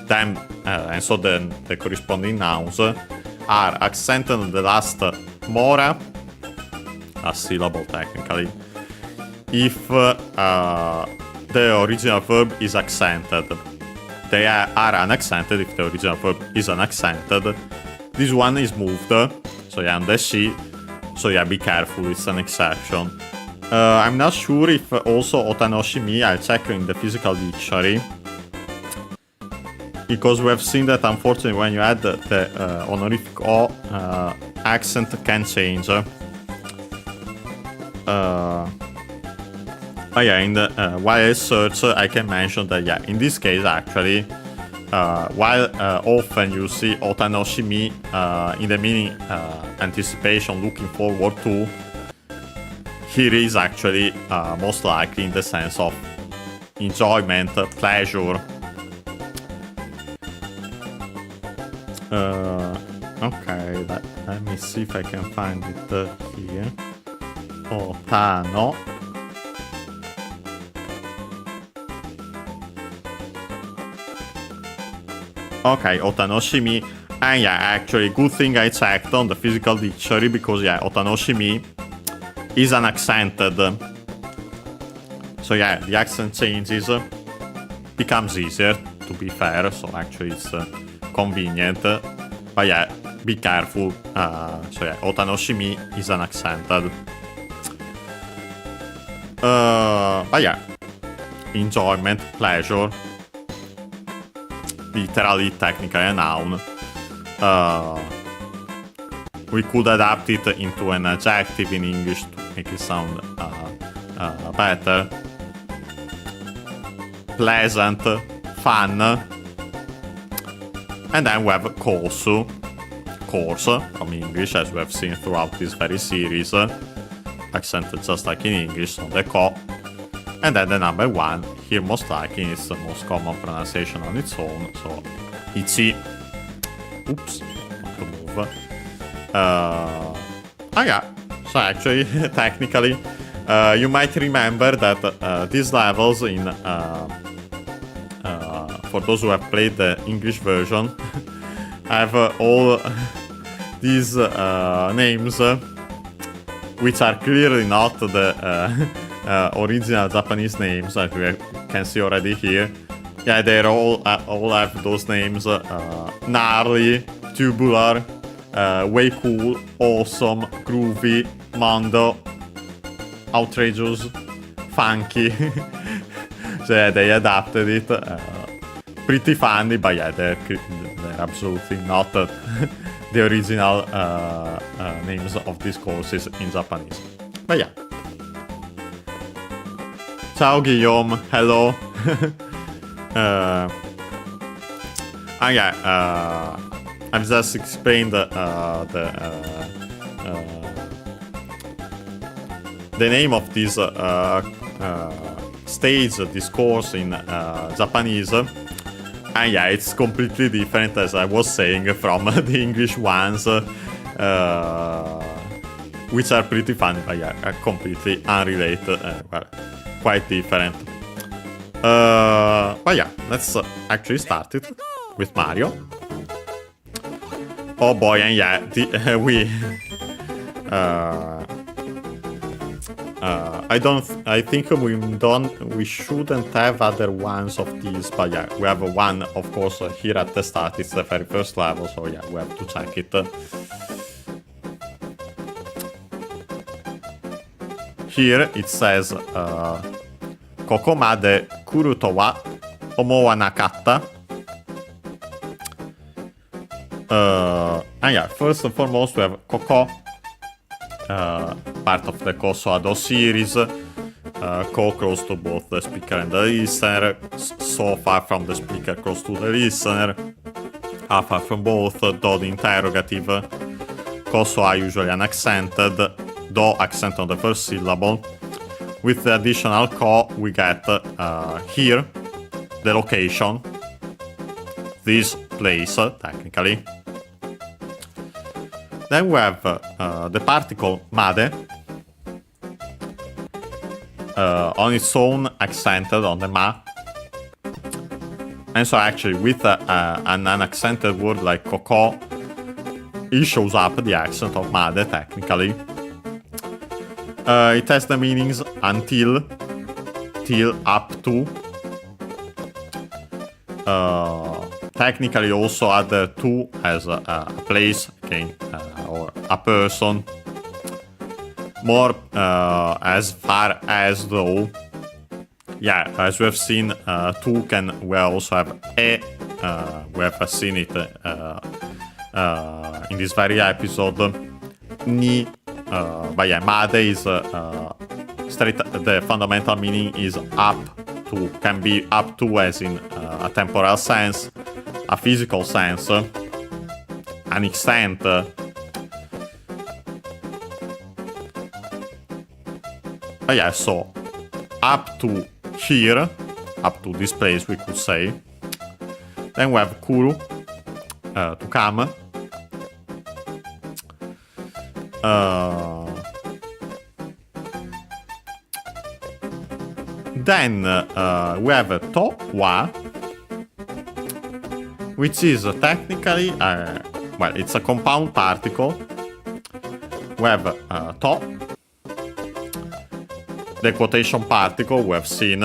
then and so then the corresponding nouns, are accented on the last mora, a syllable technically, if the original verb is accented. They are unaccented if the original verb is unaccented. This one is moved, so yeah, on the she, so yeah, be careful, it's an exception. I'm not sure if also o ta no shi mi, I'll check in the physical dictionary, because we have seen that unfortunately when you add the honorific o, accent can change. Yeah, in the while I search, I can mention that yeah, in this case actually, while often you see o ta no shi mi in the meaning anticipation, looking forward to, here is actually most likely in the sense of enjoyment, pleasure. Okay, let me see if I can find it here. O ta no. Okay, o ta no shi mi. And yeah, actually, good thing I checked on the physical dictionary, because yeah, o ta no shi mi is unaccented. So yeah, the accent changes, becomes easier, to be fair, so actually it's convenient. But yeah, be careful. So yeah, o ta no shi mi is unaccented. But yeah, enjoyment, pleasure. Literally, technically a noun. We could adapt it into an adjective in English to make it sound better. Pleasant, fun. And then we have course from English, as we have seen throughout this very series. Accented just like in English on the ko. And then the number one, here most likely is the most common pronunciation on its own, so ichi. Oops, not to move. Yeah, so actually, technically, you might remember that these levels in, for those who have played the English version, have all these names, which are clearly not the original Japanese names, like we can see already here. Yeah, they all have those names: Gnarly, Tubular, Way Cool, Awesome, Groovy, Mondo, Outrageous, Funky. So yeah, they adapted it. Pretty funny, but yeah, they're absolutely not the original names of these courses in Japanese. But yeah. Ciao Guillaume, hello. I've just explained the name of this stage, this course in Japanese. And yeah, it's completely different, as I was saying, from the English ones, which are pretty funny, but yeah, are completely unrelated. Well, quite different. But yeah, let's actually start it with Mario. Oh boy, and yeah, I think we shouldn't have other ones of these, but yeah, we have one, of course, here at the start. It's the very first level, so yeah, we have to check it. Here it says, Kokomade kuruto wa omou wa nakatta. And yeah, first and foremost we have Koko. part of the Kosovo series, close to both the speaker and the listener, so far from the speaker, close to the listener, far from both, though the interrogative, Kosovo are usually unaccented, though accent on the first syllable. With the additional ko, we get here, the location, this place, technically. Then we have the particle made, on its own accented on the ma. And so actually with an unaccented word like koko, it shows up the accent of made, technically. It has the meanings until, till, up to. Technically also other to as a place, okay, or a person. More as far as though. Yeah, as we have seen, to can we also have a. We have seen it in this very episode. Ni, but yeah, made is straight. The fundamental meaning is up to. Can be up to as in a temporal sense, a physical sense, an extent. Yeah, so up to here, up to this place, we could say. Then we have kuru, to come. Then we have to wa, which is technically, well, it's a compound particle. We have to. The quotation particle we have seen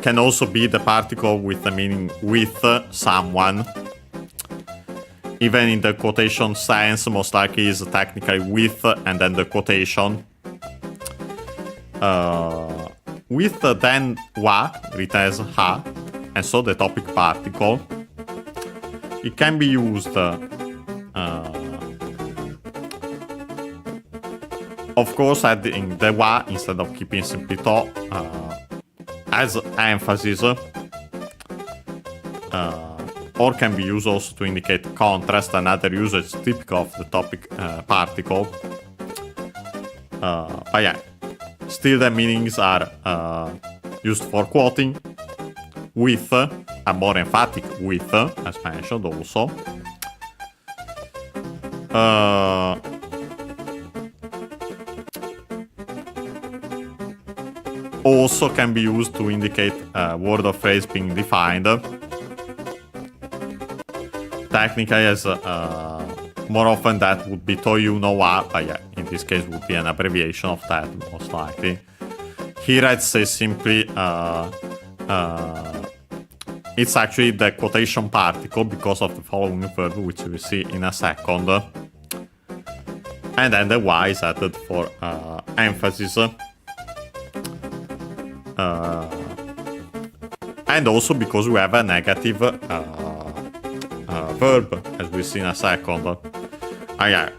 can also be the particle with the meaning with someone. Even in the quotation sense, most likely is technically with and then the quotation. With then wa, written as ha, and so the topic particle. It can be used of course, adding the wa instead of keeping simply to as emphasis, or can be used also to indicate contrast, another usage typical of the topic particle. But yeah, still the meanings are used for quoting, with, a more emphatic with, as mentioned also. Also can be used to indicate a word or phrase being defined. Technically, as more often that would be toyu no wa, but yeah, in this case would be an abbreviation of that, most likely. Here I'd say simply it's actually the quotation particle because of the following verb, which we see in a second. And then the wa is added for emphasis. And also because we have a negative verb, as we see in a second. Yeah,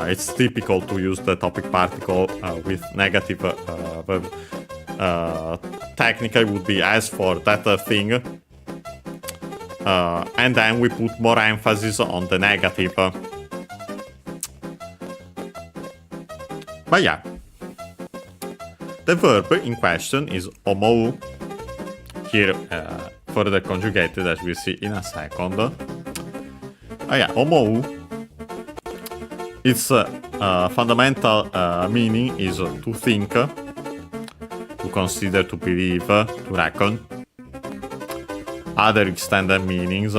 it's typical to use the topic particle with negative verb. Technically would be as for that thing, and then we put more emphasis on the negative. But yeah, the verb in question is omou, here further conjugated as we see in a second. Yeah, omou, its fundamental meaning is to think, to consider, to believe, to reckon. Other extended meanings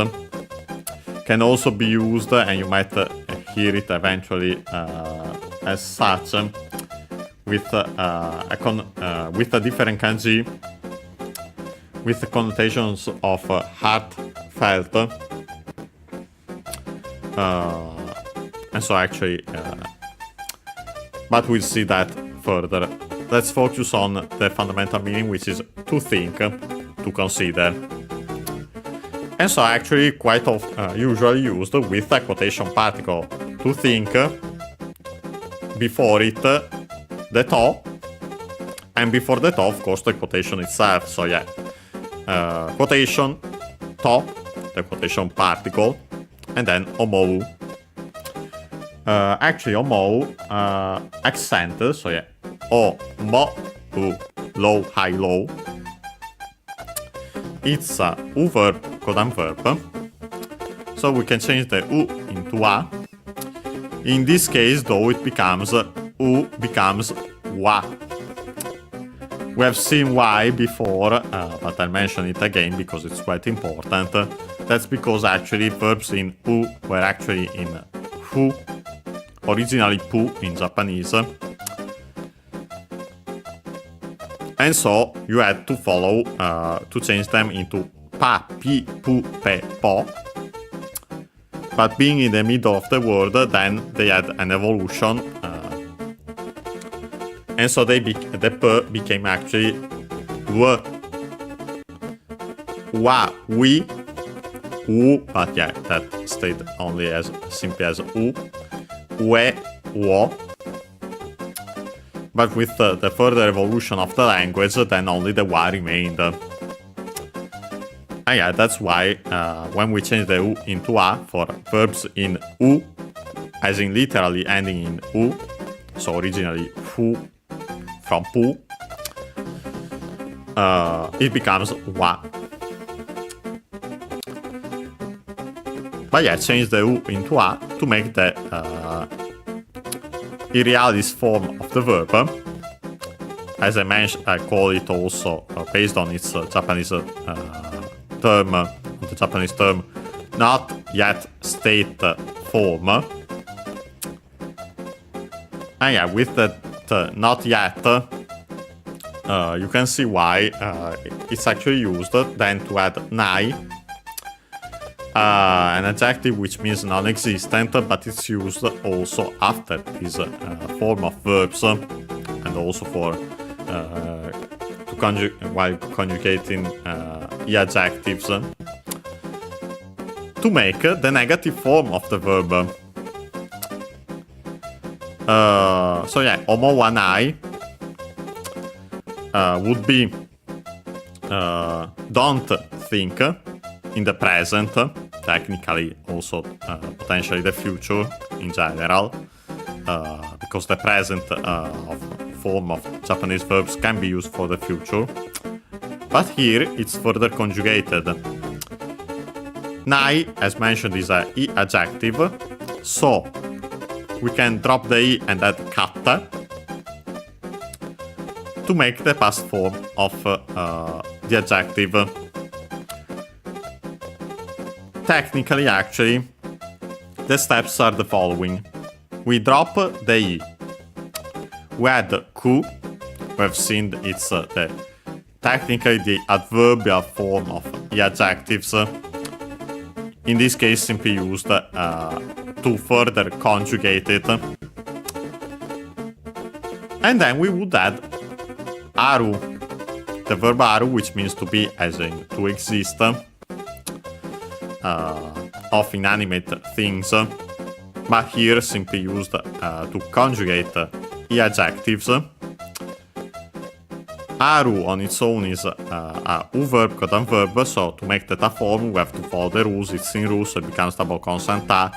can also be used, and you might hear it eventually as such, with a different kanji, with the connotations of heartfelt, and so actually, but we'll see that further. Let's focus on the fundamental meaning, which is to think, to consider. And so actually quite usually used with a quotation particle to think before it the to, and before the to, of course, the quotation itself. So yeah, quotation, to, the quotation particle, and then omou. Actually, omou accent, so yeah, o, mo, u, low, high, low. It's a u verb, codant verb. So we can change the u into a. In this case, though, it becomes u becomes wa. We have seen why before, but I'll mention it again because it's quite important. That's because actually verbs in u were actually in fu, originally pu in Japanese. And so you had to follow to change them into pa, pi, pu, pe, po. But being in the middle of the word, then they had an evolution. And so the p became actually w, wa, we, u, but yeah, that stayed only as simply as u, we, wo. But with the further evolution of the language, then only the wa remained. And yeah, that's why when we change the u into a for verbs in u, as in literally ending in u, so originally fu from pu, it becomes wa. But yeah, change the u into a to make the irrealis form of the verb. As I mentioned, I call it also based on its Japanese term, the Japanese term, not yet state form. And yeah, with the not yet, you can see why it's actually used then to add nai, an adjective which means non-existent, but it's used also after this form of verbs, and also for while conjugating adjectives, to make the negative form of the verb. So yeah, omo wanai would be don't think in the present, technically also potentially the future in general, because the present form of Japanese verbs can be used for the future. But here it's further conjugated. Nai, as mentioned, is a I adjective, so we can drop the I and add katta to make the past form of the adjective. Technically, actually, the steps are the following. We drop the I. We add ku. We have seen it's technically the adverbial form of the adjectives. In this case, simply used to further conjugate it. And then we would add aru, the verb aru, which means to be, as in to exist, of inanimate things, but here simply used to conjugate the adjectives. Aru on its own is a u verb, codant verb, so to make that a form we have to follow the rules. It's in rules, so it becomes double consonant a.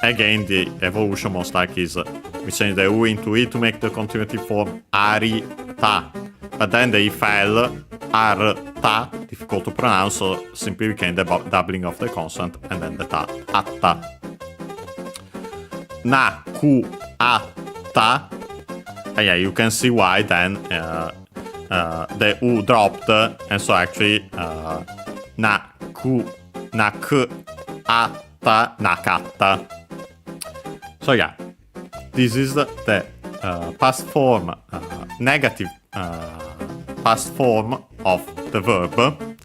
Again, the evolution most likely is we change the u into I to make the continuative form ari ta. But then the I fell ar ta, difficult to pronounce, so simply became the doubling of the consonant and then the ta, atta. Na, ku, atta. And yeah, you can see why then the u dropped, and so actually na, ku, nak, atta, nakatta. So yeah, this is the past form, negative past form of the verb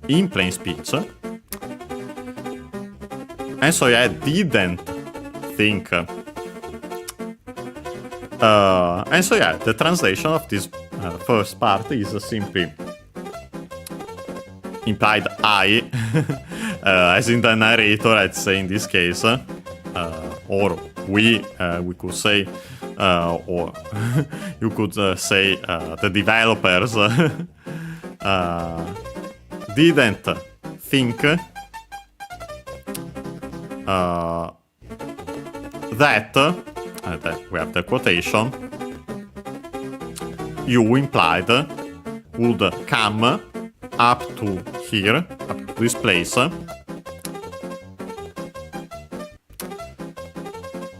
in plain speech. And so yeah, I didn't think. And so yeah, the translation of this first part is simply implied I as in the narrator, I'd say in this case, or we could say, or you could say the developers didn't think that we have the quotation, you implied would come up to here, up to this place.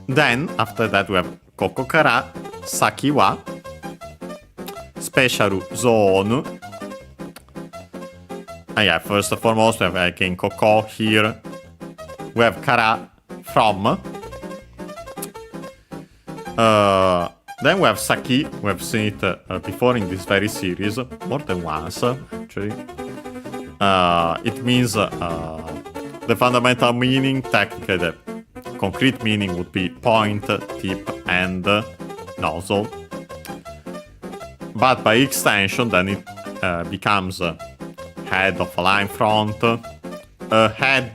Then, after that, we have Kokokara Saki wa Special Zone. And yeah, first and foremost, we have again Koko here. We have Kara from. Then we have Saki. We have seen it before in this very series, more than once actually. It means the fundamental meaning, technically the concrete meaning would be point, tip, and nozzle. But by extension, then it becomes head of a line front, head,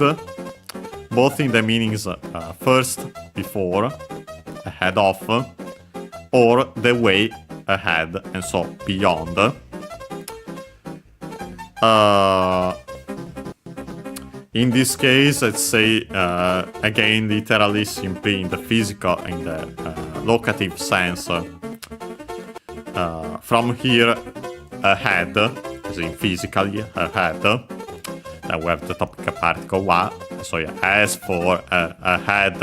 both in the meanings first, before, ahead of, or the way ahead, and so beyond. In this case, let's say, again, literally, simply in the physical, in the locative sense, from here ahead, as in physically ahead, then we have the topic particle wa, so yeah, as for ahead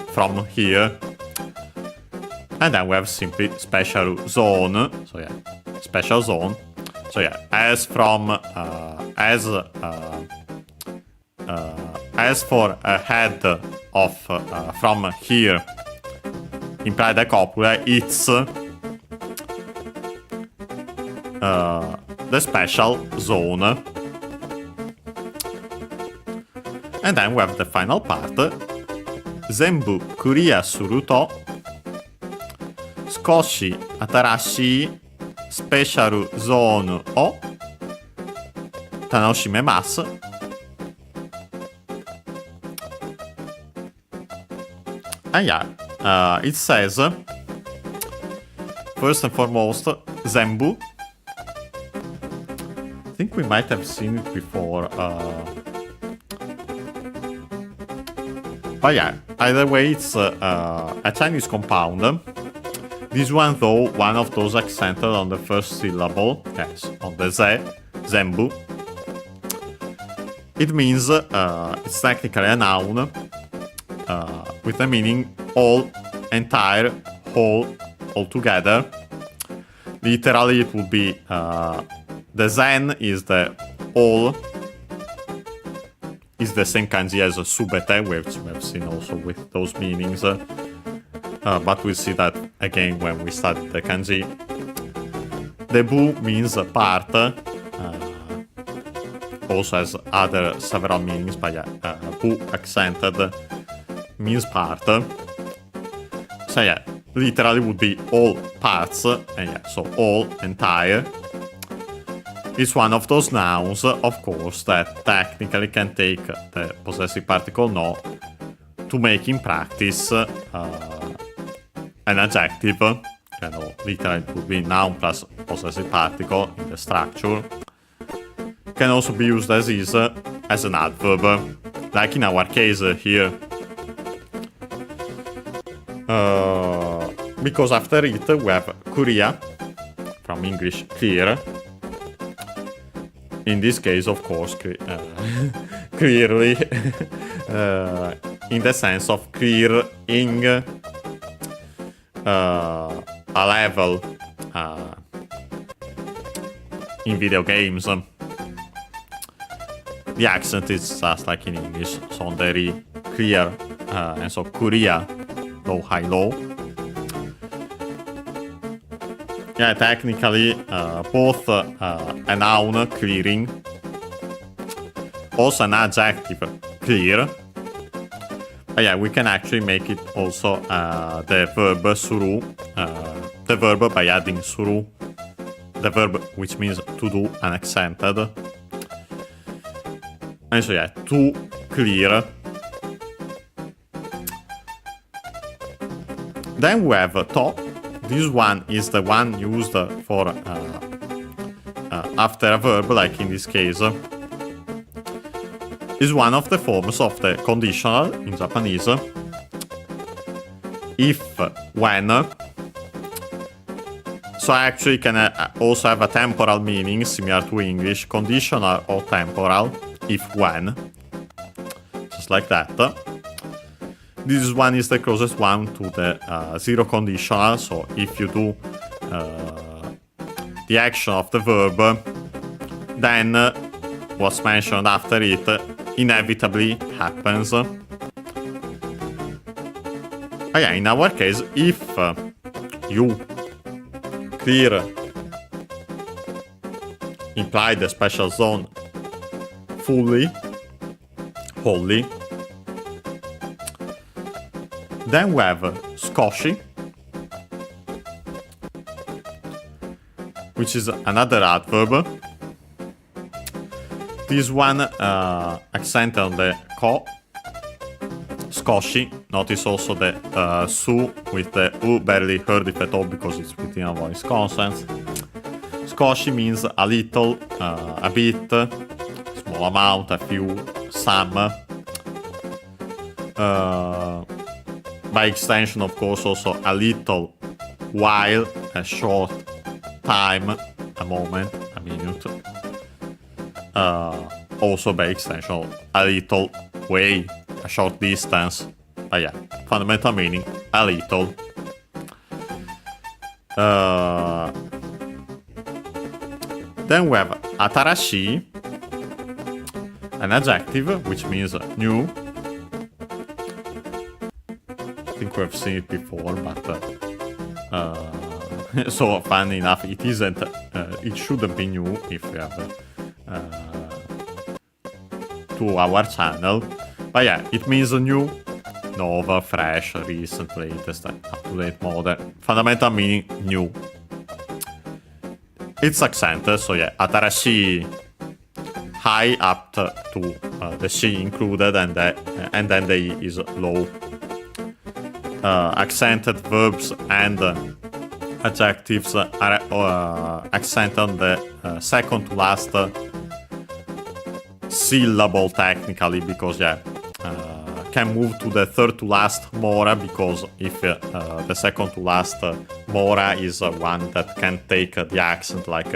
from here, and then we have simply special zone, so yeah, special zone, so yeah, as from, as for ahead of, from here, implied a copula, it's the special zone. And then we have the final part. Zenbu clear suru to skoshi atarashii special zone o tanoshimemasu. And yeah, it says, first and foremost, Zenbu. I think we might have seen it before. But yeah, either way, it's a Chinese compound. This one, though, one of those accented on the first syllable, yes, on the Z, Zenbu. It means it's technically a noun with the meaning all, entire, whole, altogether. Literally, it would be the Zen is the all, is the same kanji as subete, which we have seen also with those meanings. But we'll see that again when we study the kanji. The bu means part, also has other several meanings, but yeah, bu accented means part. So yeah, literally would be all parts, and yeah, so all, entire. It's one of those nouns, of course, that technically can take the possessive particle no to make in practice an adjective. You know, literally it would be noun plus possessive particle in the structure. Can also be used as is as an adverb, like in our case here. Because after it we have Korea, from English clear. In this case, of course, clearly, in the sense of clearing a level in video games. The accent is just like in English, so very clear, and so Korea, low, high, low. Yeah, technically, both a noun, clearing, also an adjective, clear. But yeah, we can actually make it also the verb suru, the verb by adding suru, the verb which means to do, unaccented. And so yeah, to clear. Then we have to. This one is the one used for after a verb, like in this case. Is one of the forms of the conditional in Japanese. If, when. So actually can also have a temporal meaning similar to English, conditional or temporal, if, when. Just like that. This one is the closest one to the zero conditional, so if you do the action of the verb, then what's mentioned after it inevitably happens. Yeah, in our case, if you clear imply the special zone fully, wholly, then we have Skoshi, which is another adverb. This one accent on the ko, Skoshi. Notice also the su with the u barely heard if at all because it's within a voice consonant. Skoshi means a little, a bit, small amount, a few, some. By extension, of course, also a little while, a short time, a moment, a minute. Also by extension, a little way, a short distance. But yeah, fundamental meaning, a little. Then we have atarashi, an adjective which means new. I think we've seen it before, but so funny enough, it isn't. It shouldn't be new if we have to our channel. But yeah, it means new, novel, fresh, recent, latest, up-to-date, modern. Fundamental meaning new. It's accented, so yeah, atarashi, high up to the shi included, and then the i is low. Accented verbs and adjectives are accented on the second to last syllable technically, because yeah, can move to the third to last mora, because if the second to last mora is one that can take the accent like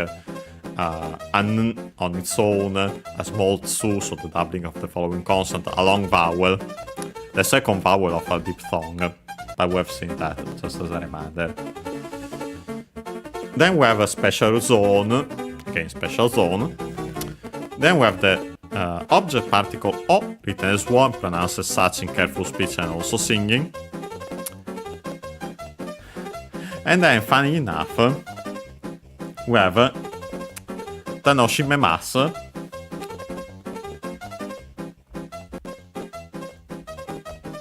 an on its own, a small tsu, so the doubling of the following consonant, a long vowel, the second vowel of a diphthong. But we've seen that, just as a reminder. Then we have a special zone, again special zone. Then we have the object particle o, written as one, pronounced as such in careful speech and also singing. And then, funny enough, we have tanoshimemasu,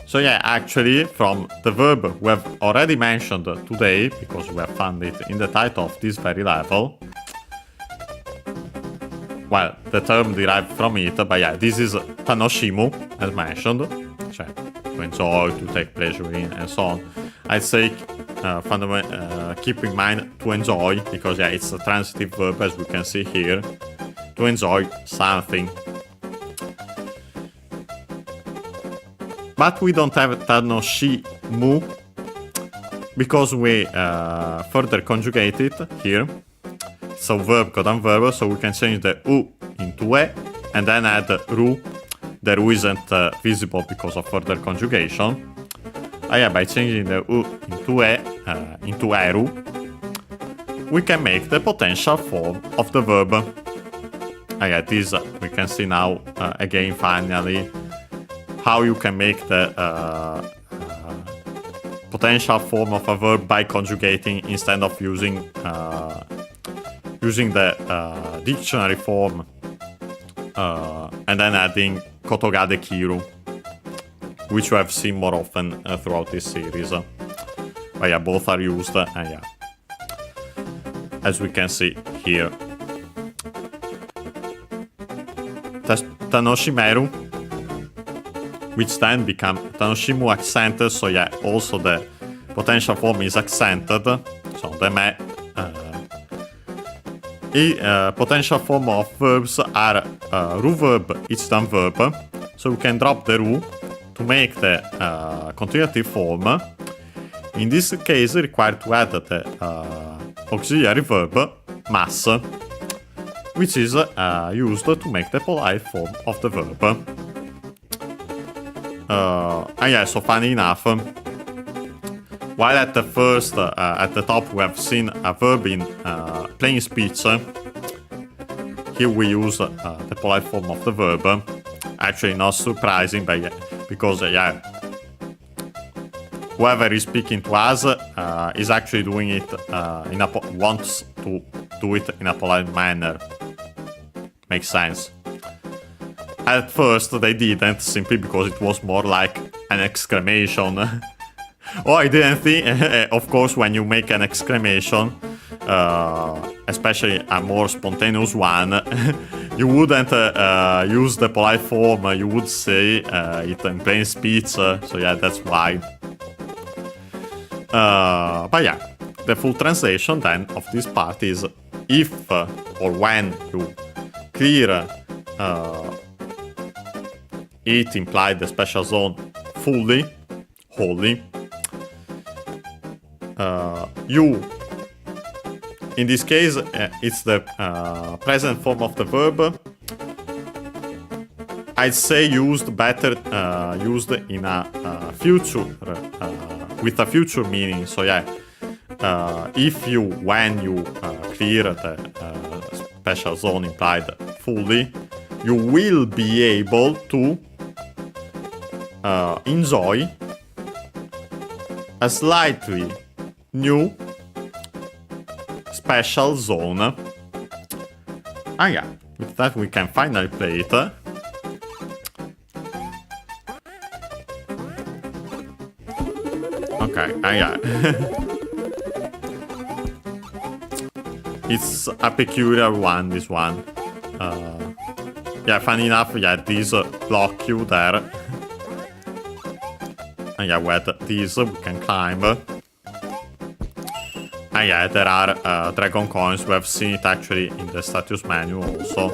so yeah, actually, from the verb we have already mentioned today, because we have found it in the title of this very level. Well, the term derived from it, but yeah, this is tanoshimu, as mentioned, cioè, to enjoy, to take pleasure in, and so on. I'd say, keep in mind to enjoy, because yeah, it's a transitive verb, as we can see here, to enjoy something. But we don't have tanoshimu, because we further conjugate it here. So verb, codon verb, so we can change the u into e, and then add ru. The ru isn't visible because of further conjugation. Yeah, by changing the u into e, into eru, we can make the potential form of the verb. Yeah, this we can see now again finally how you can make the potential form of a verb by conjugating instead of using the dictionary form and then adding kotogade kiru, which we have seen more often throughout this series. But yeah, both are used, and yeah, as we can see here. Tanoshimeru, which then become Tanoshimu accented, so yeah, also the potential form is accented, so the potential form of verbs are ru verb, ichidan verb, so we can drop the ru to make the continuative form. In this case, required to add the auxiliary verb mas, which is used to make the polite form of the verb. And yeah, so funny enough, while at the first, at the top we have seen a verb in plain speech, here we use the polite form of the verb. Actually, not surprising, but yeah, because yeah, whoever is speaking to us is actually doing it wants to do it in a polite manner. Makes sense. At first they didn't, simply because it was more like an exclamation. Oh, I didn't think, of course, when you make an exclamation, especially a more spontaneous one, you wouldn't use the polite form, you would say it in plain speech, so yeah, that's why. But yeah, the full translation then of this part is if or when you clear it implied the special zone fully, wholly, you, in this case, it's the present form of the verb. I'd say used better, used in a future, with a future meaning. So yeah, if you, when you clear the special zone implied fully, you will be able to enjoy a slightly new special zone. And yeah, with that we can finally play it. Okay, yeah. It's a peculiar one, this one. Yeah, funny enough, yeah, these block you there. And yeah, with these we can climb. And yeah, there are dragon coins. We have seen it actually in the status menu also.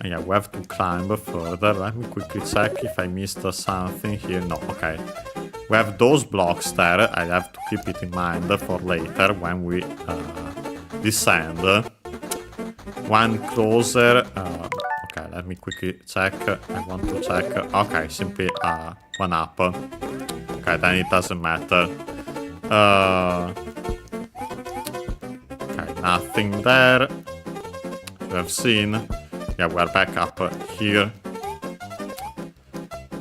And yeah, we have to climb further. Let me quickly check if I missed something here. No, okay. We have those blocks there. I have to keep it in mind for later when we descend. One closer. Okay, let me quickly check. I want to check. Okay, simply one up. Okay, then it doesn't matter. Okay, nothing there. We have seen. Yeah, we're back up here.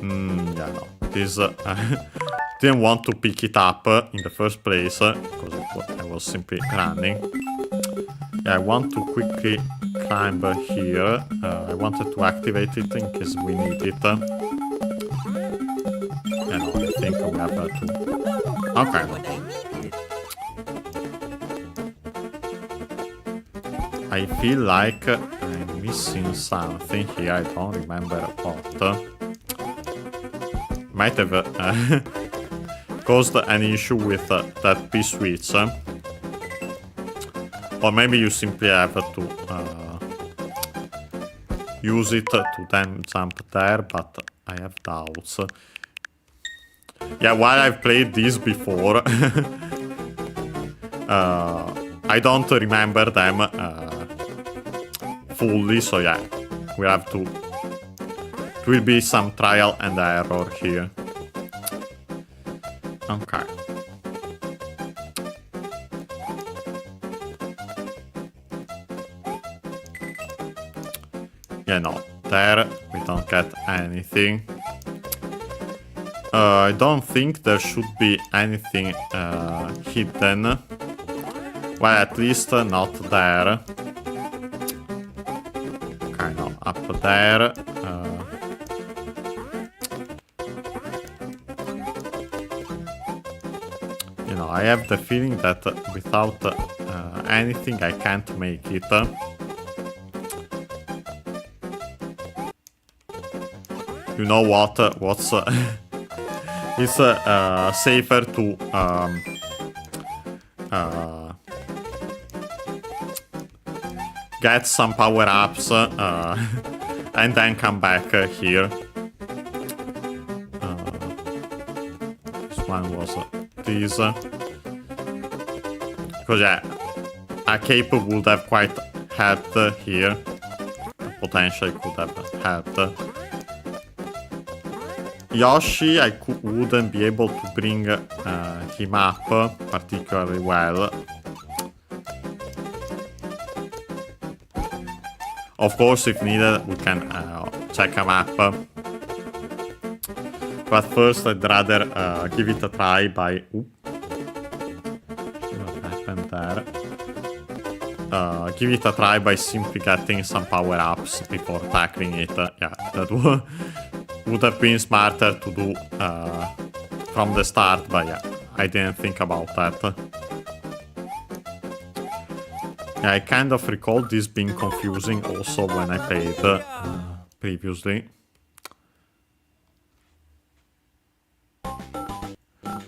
Yeah, no. This didn't want to pick it up in the first place because I was simply running. Yeah, I want to quickly climb here. I wanted to activate it in case we need it. Yeah, no, I think we have to. Okay. I feel like I'm missing something here. I don't remember what. Might have caused an issue with that P switch. Or maybe you simply have to use it to then jump there, but I have doubts. Yeah, while I've played this before, I don't remember them fully, so yeah, we have to. It will be some trial and error here. Okay. Yeah, no, there we don't get anything. I don't think there should be anything hidden. Well, at least not there. Okay, no, up there. You know, I have the feeling that without anything I can't make it. you know what? What's it's safer to get some power-ups and then come back here. This one was this. Because yeah, a cape would have quite helped here. Potentially could have helped. Yoshi, I wouldn't be able to bring him up particularly well. Of course, if needed, we can check a map. But first, I'd rather give it a try by... What happened there? Give it a try by simply getting some power-ups before tackling it. Yeah, that would have been smarter to do from the start, but yeah, I didn't think about that. Yeah, I kind of recall this being confusing also when I played previously.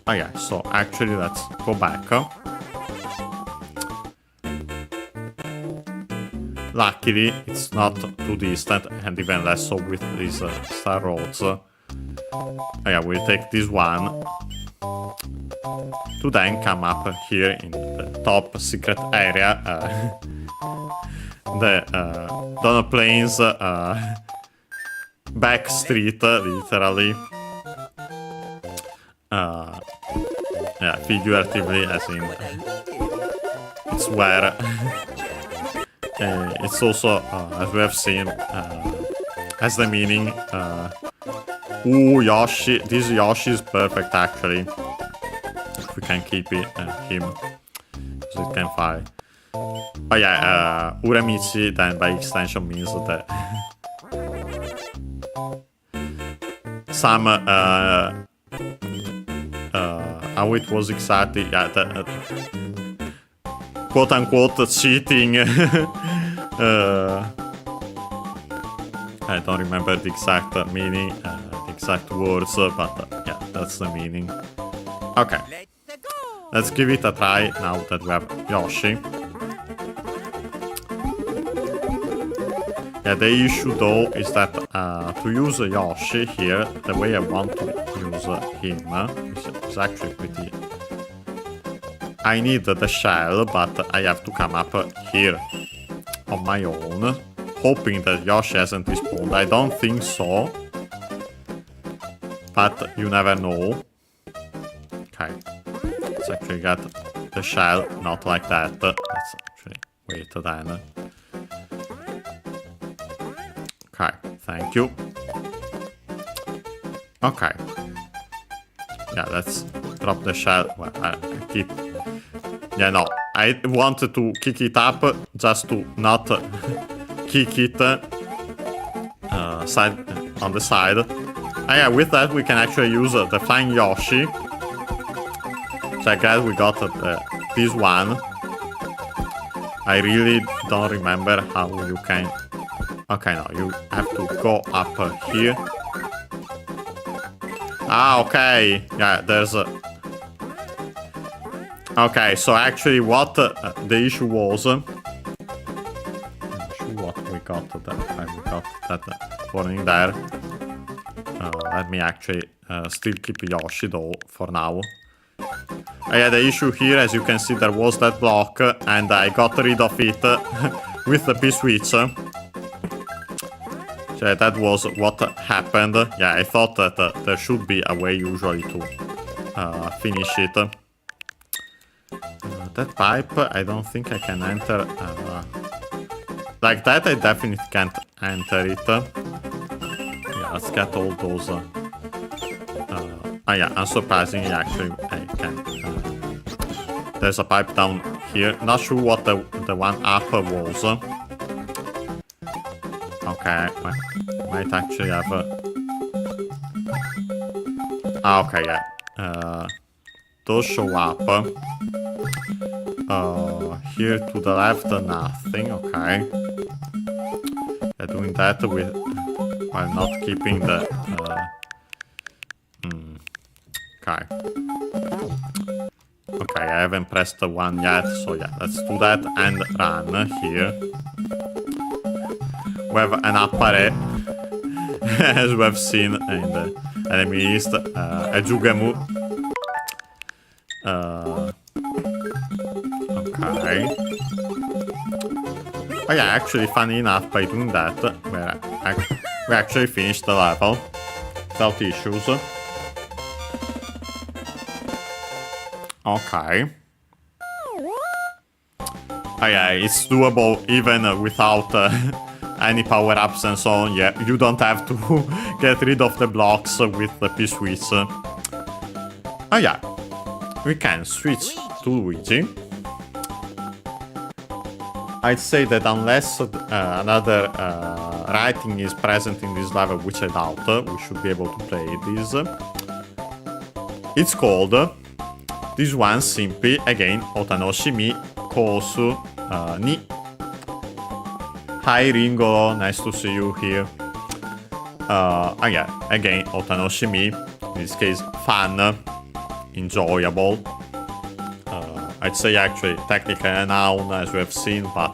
Oh yeah, so actually let's go back. Luckily, it's not too distant, and even less so with these star roads. Oh yeah, we'll take this one to then come up here in the top secret area. The Donut Plains back street, literally. Yeah, figuratively, as in it's where it's also, as we have seen, has the meaning. Ooh, Yoshi. This Yoshi is perfect, actually. If we can keep it, him, so it can fly. Oh yeah, Uramichi then by extension means that some how it was exactly, yeah, the quote-unquote cheating. I don't remember the exact meaning, the exact words, but yeah, that's the meaning. Okay, let's give it a try now that we have Yoshi. Yeah, the issue though is that to use Yoshi here, the way I want to use him is actually pretty... I need the shell, but I have to come up here on my own, hoping that Yoshi hasn't respawned. I don't think so, but you never know. Okay, let's actually get the shell, not like that. Let's actually wait then. Okay, thank you. Okay. Yeah, let's drop the shell. Well, I keep... Yeah, no, I wanted to kick it up just to not kick it side on the side. And yeah, with that we can actually use the Flying Yoshi. So I guess we got this one. I really don't remember how you can... Okay, no, you have to go up here. Ah, okay. Yeah, there's a... Okay, so actually what the issue was... I'm not sure what we got that. We got that warning there. Let me actually still keep Yoshi though, for now. Yeah, the issue here, as you can see, there was that block, and I got rid of it with the P-switch. So that was what happened. Yeah, I thought that there should be a way usually to finish it. That pipe, I don't think I can enter. Like that, I definitely can't enter it. Yeah, let's get all those. Oh yeah, unsurprisingly, actually, I can. There's a pipe down here. Not sure what the one up was. Okay, well, might actually have a... okay, yeah. Those show up. Here to the left, nothing. Okay. Yeah, doing that with while not keeping the Okay. Okay, I haven't pressed the one yet, so yeah, let's do that and run here. We have an upper as we have seen in the enemy list, a Jugemu. Okay. Oh yeah, actually, funny enough, by doing that, we actually finished the level without issues. Okay. Oh yeah, it's doable even without any power-ups and so on. Yeah, you don't have to get rid of the blocks with the P-switch. Oh yeah, we can switch to Luigi. I'd say that unless another writing is present in this level, which I doubt, we should be able to play this. It's called, this one simply, again, Oたのしみ Kosu ni. Hi Ringo, nice to see you here. Yeah, again, Oたのしみ, in this case, fun, enjoyable. I'd say actually technically a noun as we have seen, but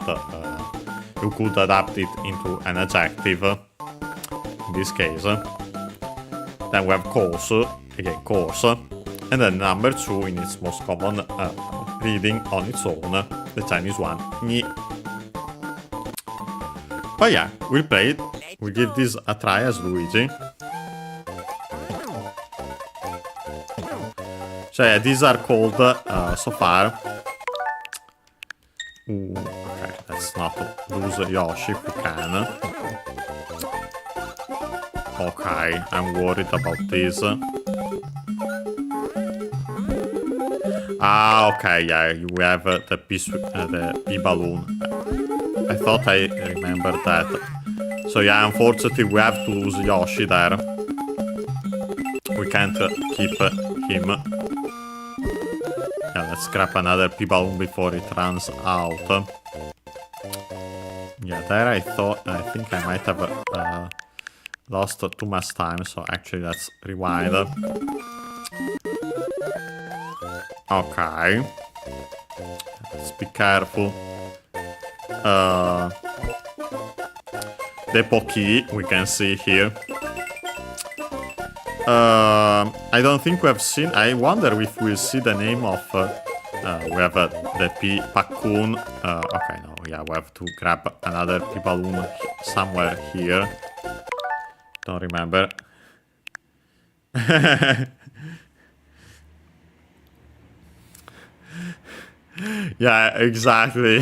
you could adapt it into an adjective in this case. Then we have course, again course, and then number 2 in its most common reading on its own, the Chinese one, ni. But yeah, we'll play it, we'll give this a try as Luigi. So yeah, these are called so far. Ooh, okay, let's not lose Yoshi if we can. Okay, I'm worried about this. Ah, okay, yeah, you have the P balloon. I thought I remembered that. So yeah, unfortunately we have to lose Yoshi there. We can't keep him. Yeah, let's grab another P-balloon before it runs out. Yeah, there I think I might have lost too much time, so actually let's rewind. Okay. Let's be careful. Depot key, we can see here. I don't think we have seen. I wonder if we'll see the name of. We have the P Pakun. Okay, no, yeah, we have to grab another P balloon somewhere here. Don't remember. Yeah, exactly.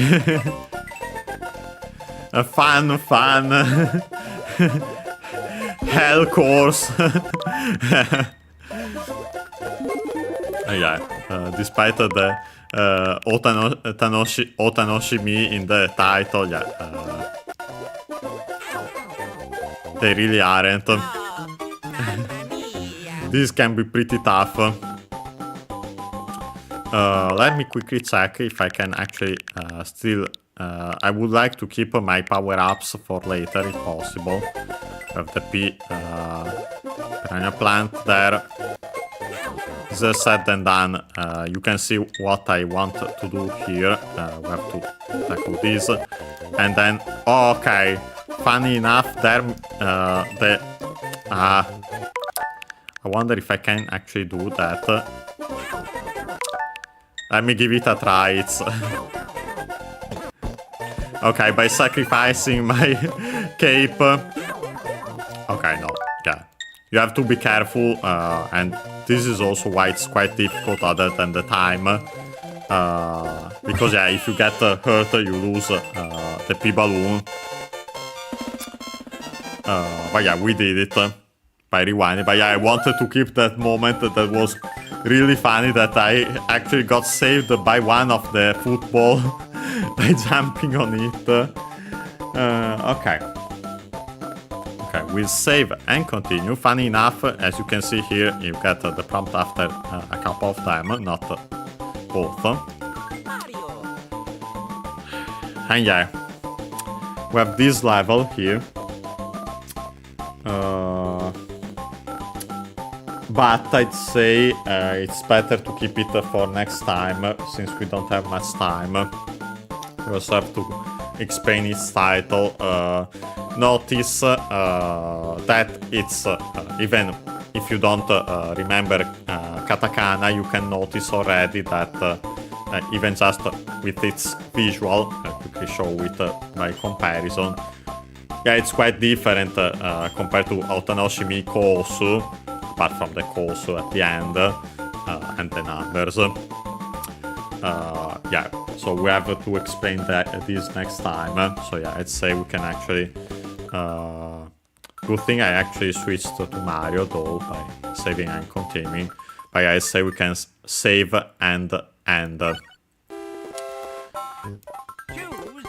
A fun. Hell course. Yeah, despite the Oたのしみ in the title, yeah, they really aren't. This can be pretty tough. Let me quickly check if I can actually still. I would like to keep my power-ups for later if possible. Have the piranha plant there. This is said and done. You can see what I want to do here. We have to tackle this. And then, okay, funny enough, there, I wonder if I can actually do that. Let me give it a try. It's okay, by sacrificing my cape. Okay, no, yeah. You have to be careful, and this is also why it's quite difficult other than the time. Because, yeah, if you get hurt, you lose the P-balloon. But yeah, we did it by rewinding. But yeah, I wanted to keep that moment that was really funny, that I actually got saved by one of the football by jumping on it. Okay. Okay, we'll save and continue. Funny enough, as you can see here, you get the prompt after a couple of them, not both. And yeah, we have this level here. but I'd say it's better to keep it for next time, since we don't have much time. We also have to explain its title. Notice that it's, even if you don't remember katakana, you can notice already that even just with its visual, I'll quickly show it by comparison. Yeah, it's quite different compared to O ta no shimi kosu, apart from the kosu at the end and the numbers. Yeah, so we have to explain this next time. So yeah, I'd say we can actually... good thing I actually switched to Mario though, by saving and continuing. But yeah, I'd say we can save and end.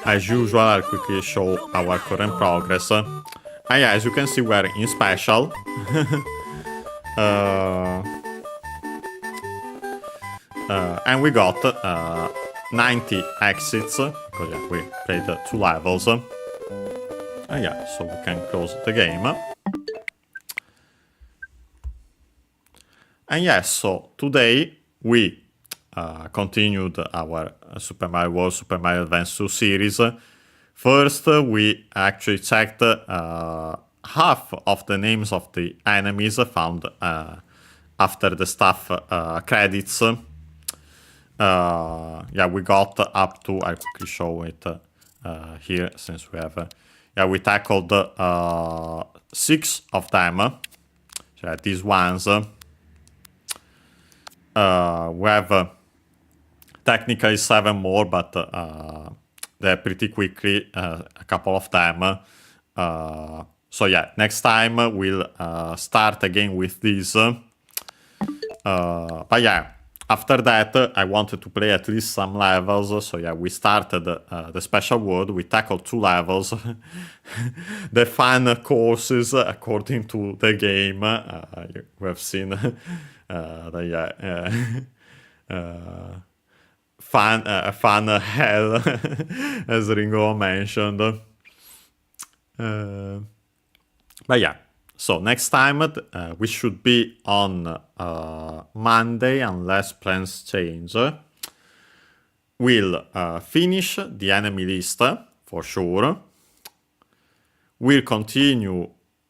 As usual, I'll quickly show our current progress. And yeah, as you can see, we're in special. And we got 90 exits, because yeah, we played 2 levels. And yeah, so we can close the game. And yes, so today we continued our Super Mario World, Super Mario Advance 2 series. First, we actually checked half of the names of the enemies found after the staff credits. Yeah, we got up to, I'll quickly show it here, since we have, yeah, we tackled 6 of them. So yeah, these ones. We have technically 7 more, but they're pretty quickly, a couple of them. So yeah, next time we'll start again with these. But yeah, after that I wanted to play at least some levels. So yeah, we started the special world. We tackled 2 levels. The fun courses according to the game. We have seen fun hell, as Ringo mentioned. But yeah, so next time we should be on Monday, unless plans change. We'll finish the enemy list for sure. We'll continue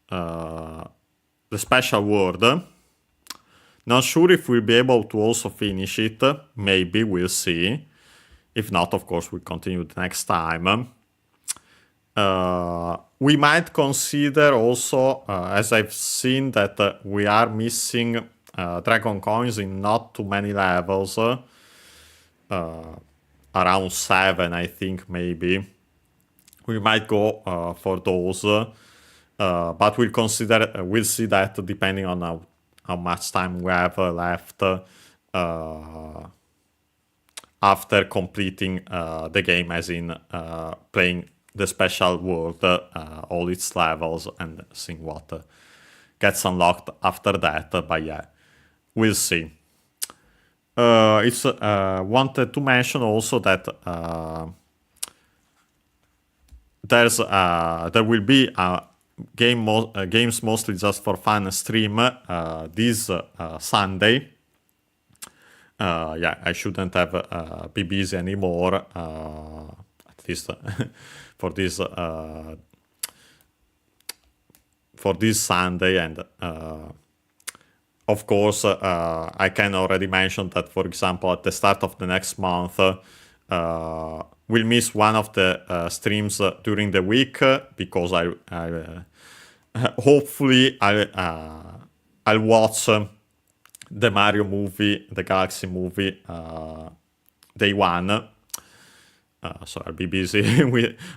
the special world. Not sure if we'll be able to also finish it. Maybe, we'll see. If not, of course, we'll continue the next time. We might consider also, as I've seen that we are missing Dragon Coins in not too many levels. Around 7, I think, maybe. We might go for those. But we'll see that depending on how much time we have left after completing the game, as in playing the special world, all its levels, and seeing what gets unlocked after that. But yeah, we'll see. It's wanted to mention also that there will be a games mostly just for fun stream this Sunday. Yeah, I shouldn't have be busy anymore, at least for this Sunday. And of course, I can already mention that, for example, at the start of the next month, we'll miss one of the streams during the week, because I hopefully I'll watch the Mario movie, the Galaxy movie, day 1. So I'll be busy.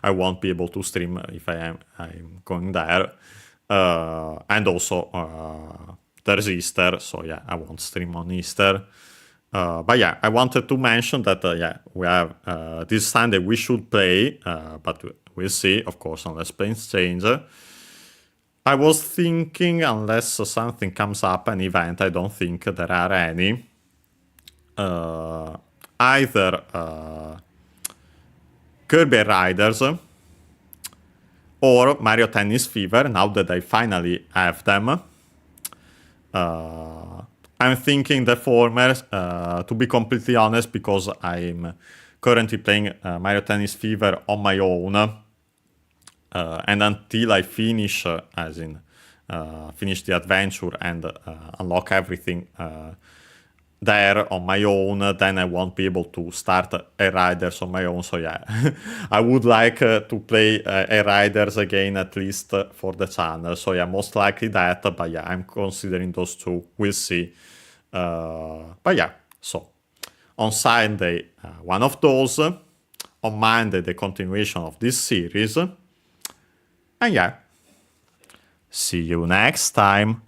I won't be able to stream if I'm going there. And also there's Easter, so yeah, I won't stream on Easter. But yeah, I wanted to mention that yeah, we have this Sunday we should play, but we'll see, of course, unless plans change. I was thinking, unless something comes up, an event, I don't think there are any. Either Kirby Riders or Mario Tennis Fever, now that I finally have them. I'm thinking the former, to be completely honest, because I'm currently playing Mario Tennis Fever on my own. And until I finish, finish the adventure and unlock everything there on my own, then I won't be able to start Air Riders on my own. So yeah, I would like to play Air Riders again, at least for the channel. So yeah, most likely that, but yeah, I'm considering those two. We'll see. But yeah, so on Sunday, one of those. On Monday, the continuation of this series. And yeah, see you next time.